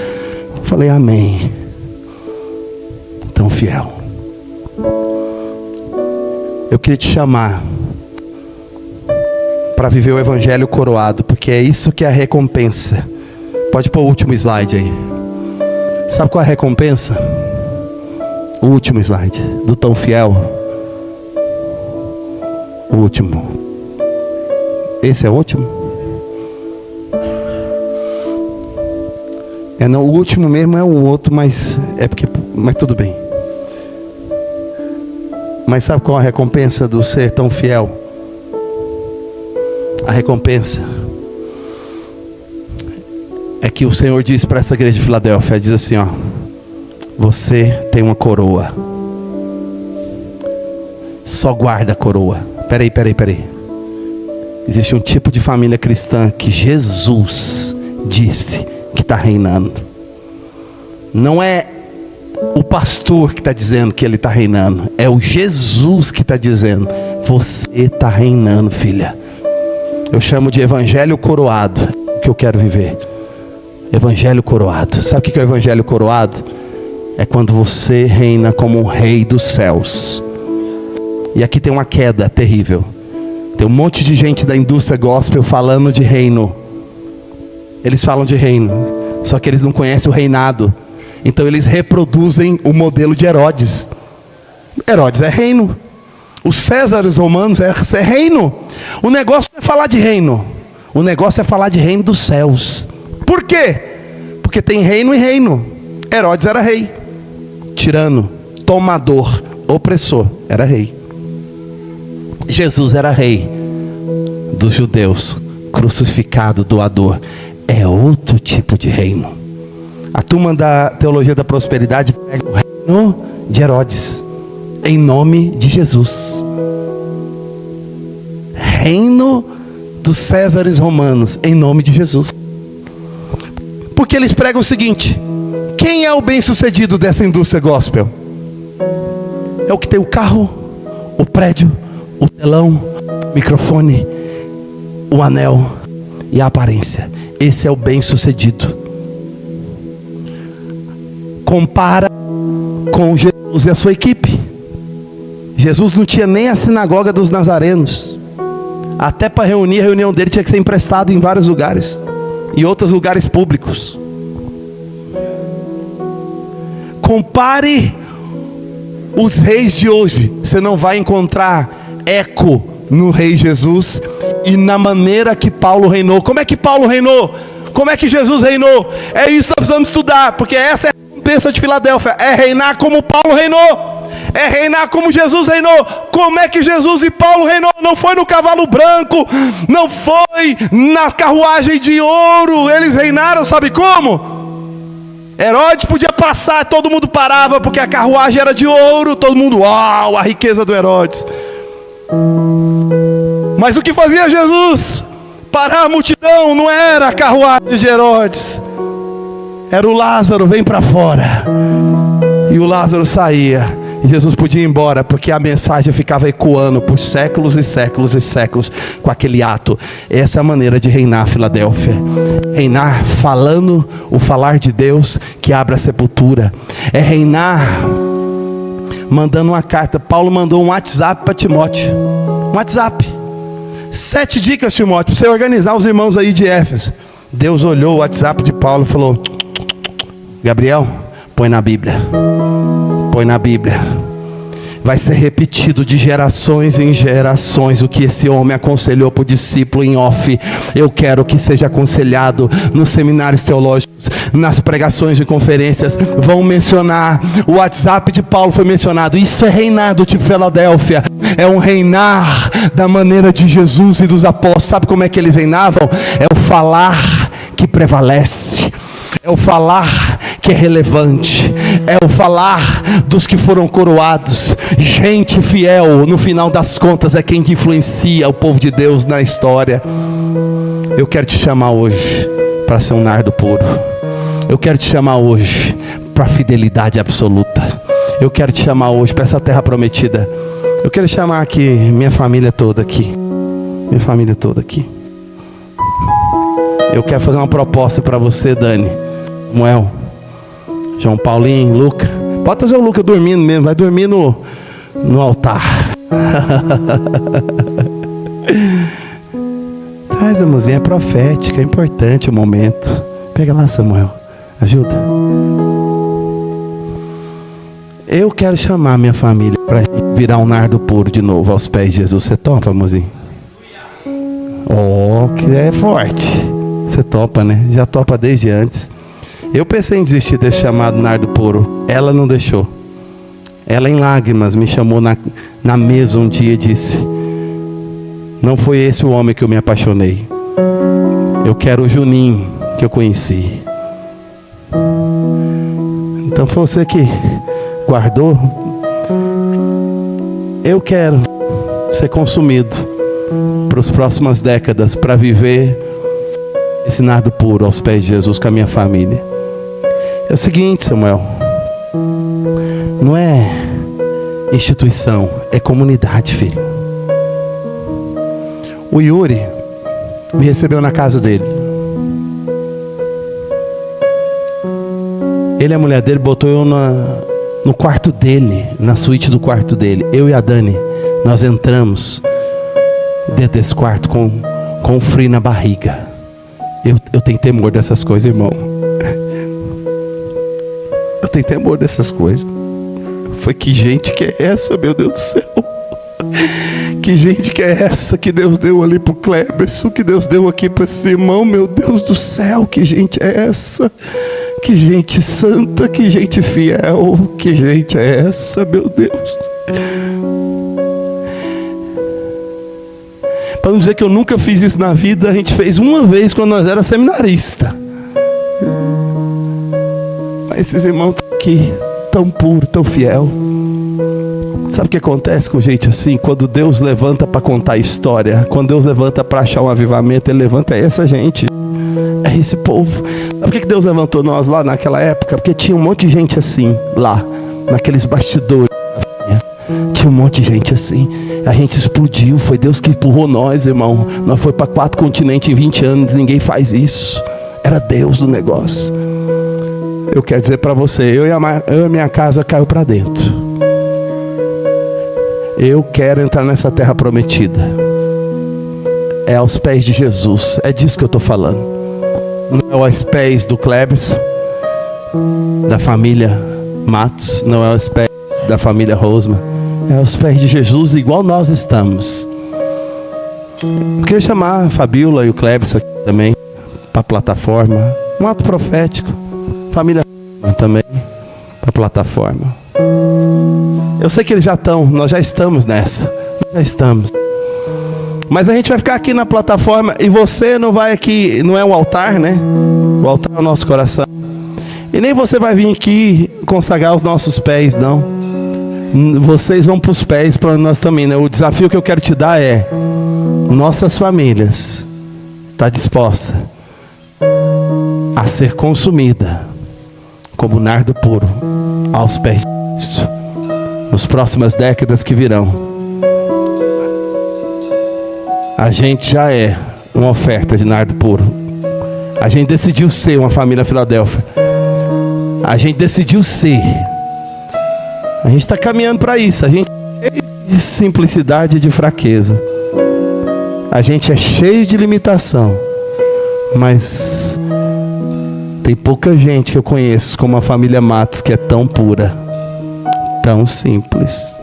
Eu falei: amém. Tão fiel. Eu queria te chamar para viver o evangelho coroado, porque é isso que é a recompensa. Pode pôr o último slide aí. Sabe qual é a recompensa? O último slide, do tão fiel. O último. Esse é o último? Não, o último mesmo é o outro, mas tudo bem. Mas sabe qual a recompensa do ser tão fiel? A recompensa é que o Senhor diz para essa igreja de Filadélfia, diz assim, ó: você tem uma coroa. Só guarda a coroa. Peraí. Existe um tipo de família cristã que Jesus disse que está reinando. Não é o pastor que está dizendo que ele está reinando, é o Jesus que está dizendo: você está reinando, filha. Eu chamo de evangelho coroado, o que eu quero viver. Evangelho coroado. Sabe o que é o evangelho coroado? É quando você reina como um rei dos céus. E aqui tem uma queda terrível. Tem um monte de gente da indústria gospel falando de reino. Eles falam de reino, só que eles não conhecem o reinado. Então eles reproduzem o modelo de Herodes. Herodes é reino. Os Césares romanos é reino. O negócio não é falar de reino. O negócio é falar de reino dos céus. Por quê? Porque tem reino e reino. Herodes era rei. Tirano, tomador, opressor. Era rei. Jesus era rei dos judeus. Crucificado, doador. É outro tipo de reino. A turma da teologia da prosperidade pega o reino de Herodes, em nome de Jesus. Reino dos Césares romanos, em nome de Jesus. Porque eles pregam o seguinte: quem é o bem-sucedido dessa indústria gospel? É o que tem o carro, o prédio, o telão, o microfone, o anel e a aparência. Esse é o bem-sucedido. Compara com Jesus e a sua equipe. Jesus não tinha nem a sinagoga dos nazarenos. Até para reunir, a reunião dele tinha que ser emprestada em vários lugares, e outros lugares públicos. Compare os reis de hoje. Você não vai encontrar eco no rei Jesus e na maneira que Paulo reinou. Como é que Paulo reinou? Como é que Jesus reinou? É isso que nós precisamos estudar, porque essa é a recompensa de Filadélfia. É reinar como Paulo reinou. É reinar como Jesus reinou. Como é que Jesus e Paulo reinou? Não foi no cavalo branco, não foi na carruagem de ouro. Eles reinaram, sabe como? Herodes podia passar, todo mundo parava, porque a carruagem era de ouro. Todo mundo, uau, a riqueza do Herodes. Mas o que fazia Jesus? Parar a multidão não era a carruagem de Herodes, era o Lázaro, vem para fora. E o Lázaro saía, e Jesus podia ir embora, porque a mensagem ficava ecoando por séculos e séculos e séculos com aquele ato. Essa é a maneira de reinar, Filadélfia. Reinar falando o falar de Deus que abre a sepultura. É reinar mandando uma carta. Paulo mandou um WhatsApp para Timóteo. Um WhatsApp. 7 dicas, Timóteo, para você organizar os irmãos aí de Éfeso. Deus olhou o WhatsApp de Paulo e falou: Gabriel, põe na Bíblia. Põe na Bíblia. Vai ser repetido de gerações em gerações o que esse homem aconselhou para o discípulo em off. Eu quero que seja aconselhado nos seminários teológicos, nas pregações de conferências. Vão mencionar. O WhatsApp de Paulo foi mencionado. Isso é reinar do tipo Filadélfia. É um reinar da maneira de Jesus e dos apóstolos. Sabe como é que eles reinavam? É o falar que prevalece. É o falar que é relevante. É o falar dos que foram coroados. Gente fiel, no final das contas, é quem influencia o povo de Deus na história. Eu quero te chamar hoje para ser um nardo puro. Eu quero te chamar hoje para fidelidade absoluta. Eu quero te chamar hoje para essa terra prometida. Eu quero chamar aqui minha família toda aqui. Minha família toda aqui. Eu quero fazer uma proposta para você, Dani, Samuel, João Paulinho, Luca. Pode trazer o Luca dormindo mesmo. Vai dormir no altar. Traz a música, é profética, é importante o momento. Pega lá, Samuel. Ajuda. Eu quero chamar minha família para virar um nardo puro de novo aos pés de Jesus. Você topa, mozinho? Oh, que é forte. Você topa, né? Já topa desde antes. Eu pensei em desistir desse chamado nardo puro. Ela não deixou. Ela em lágrimas me chamou na mesa um dia e disse: não foi esse o homem que eu me apaixonei. Eu quero o Juninho que eu conheci. Então foi você que guardou. Eu quero ser consumido para as próximas décadas, para viver esse nardo puro aos pés de Jesus com a minha família. É o seguinte, Samuel, não é instituição, é comunidade, filho. O Yuri me recebeu na casa dele. Ele e a mulher dele botou eu no quarto dele, na suíte do quarto dele. Eu e a Dani, nós entramos dentro desse quarto com um frio na barriga. Eu tenho temor dessas coisas, irmão. Eu tenho temor dessas coisas. Foi que gente que é essa, meu Deus do céu? Que gente que é essa que Deus deu ali pro Cleberson, que Deus deu aqui para esse irmão, meu Deus do céu, que gente é essa? Que gente santa, que gente fiel, que gente é essa, meu Deus? Para não dizer que eu nunca fiz isso na vida, a gente fez uma vez quando nós era seminarista. Mas esses irmãos estão aqui, tão puro, tão fiel. Sabe o que acontece com gente assim? Quando Deus levanta para contar a história, quando Deus levanta para achar um avivamento, Ele levanta essa gente, é esse povo. Sabe por que Deus levantou nós lá naquela época? Porque tinha um monte de gente assim, lá, naqueles bastidores. Tinha um monte de gente assim. A gente explodiu, foi Deus que empurrou nós, irmão. Nós foi para 4 continentes em 20 anos, ninguém faz isso. Era Deus do negócio. Eu quero dizer para você, eu e a minha casa caiu para dentro. Eu quero entrar nessa terra prometida. É aos pés de Jesus. É disso que eu estou falando. Não é aos pés do Cleberson, da família Matos. Não é aos pés da família Rosma. É aos pés de Jesus, igual nós estamos. Eu queria chamar a Fabíola e o Cleberson aqui também para a plataforma. Um ato profético. Família também para a plataforma. Eu sei que eles já estão, nós já estamos nessa. Nós já estamos. Mas a gente vai ficar aqui na plataforma e você não vai aqui, não é um altar, né? O altar é o nosso coração. E nem você vai vir aqui consagrar os nossos pés, não. Vocês vão para os pés, para nós também, né? O desafio que eu quero te dar é: nossas famílias está disposta a ser consumida como nardo puro aos pés de Cristo. Nas próximas décadas que virão, a gente já é uma oferta de nardo puro. A gente decidiu ser uma família Filadélfia. A gente decidiu ser. A gente está caminhando para isso. A gente é cheio de simplicidade e de fraqueza. A gente é cheio de limitação. Mas tem pouca gente que eu conheço como a família Matos, que é tão pura, tão simples,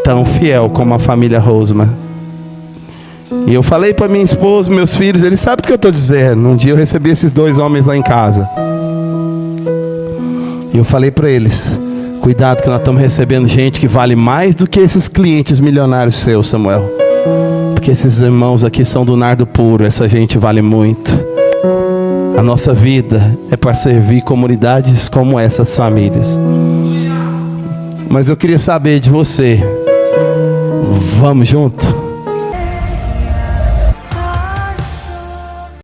tão fiel como a família Rosma. E eu falei para minha esposa, meus filhos, eles sabem o que eu estou dizendo. Um dia eu recebi esses 2 homens lá em casa. E eu falei para eles: cuidado que nós estamos recebendo gente que vale mais do que esses clientes milionários seus, Samuel. Porque esses irmãos aqui são do nardo puro, essa gente vale muito. A nossa vida é para servir comunidades como essas famílias. Mas eu queria saber de você, vamos junto?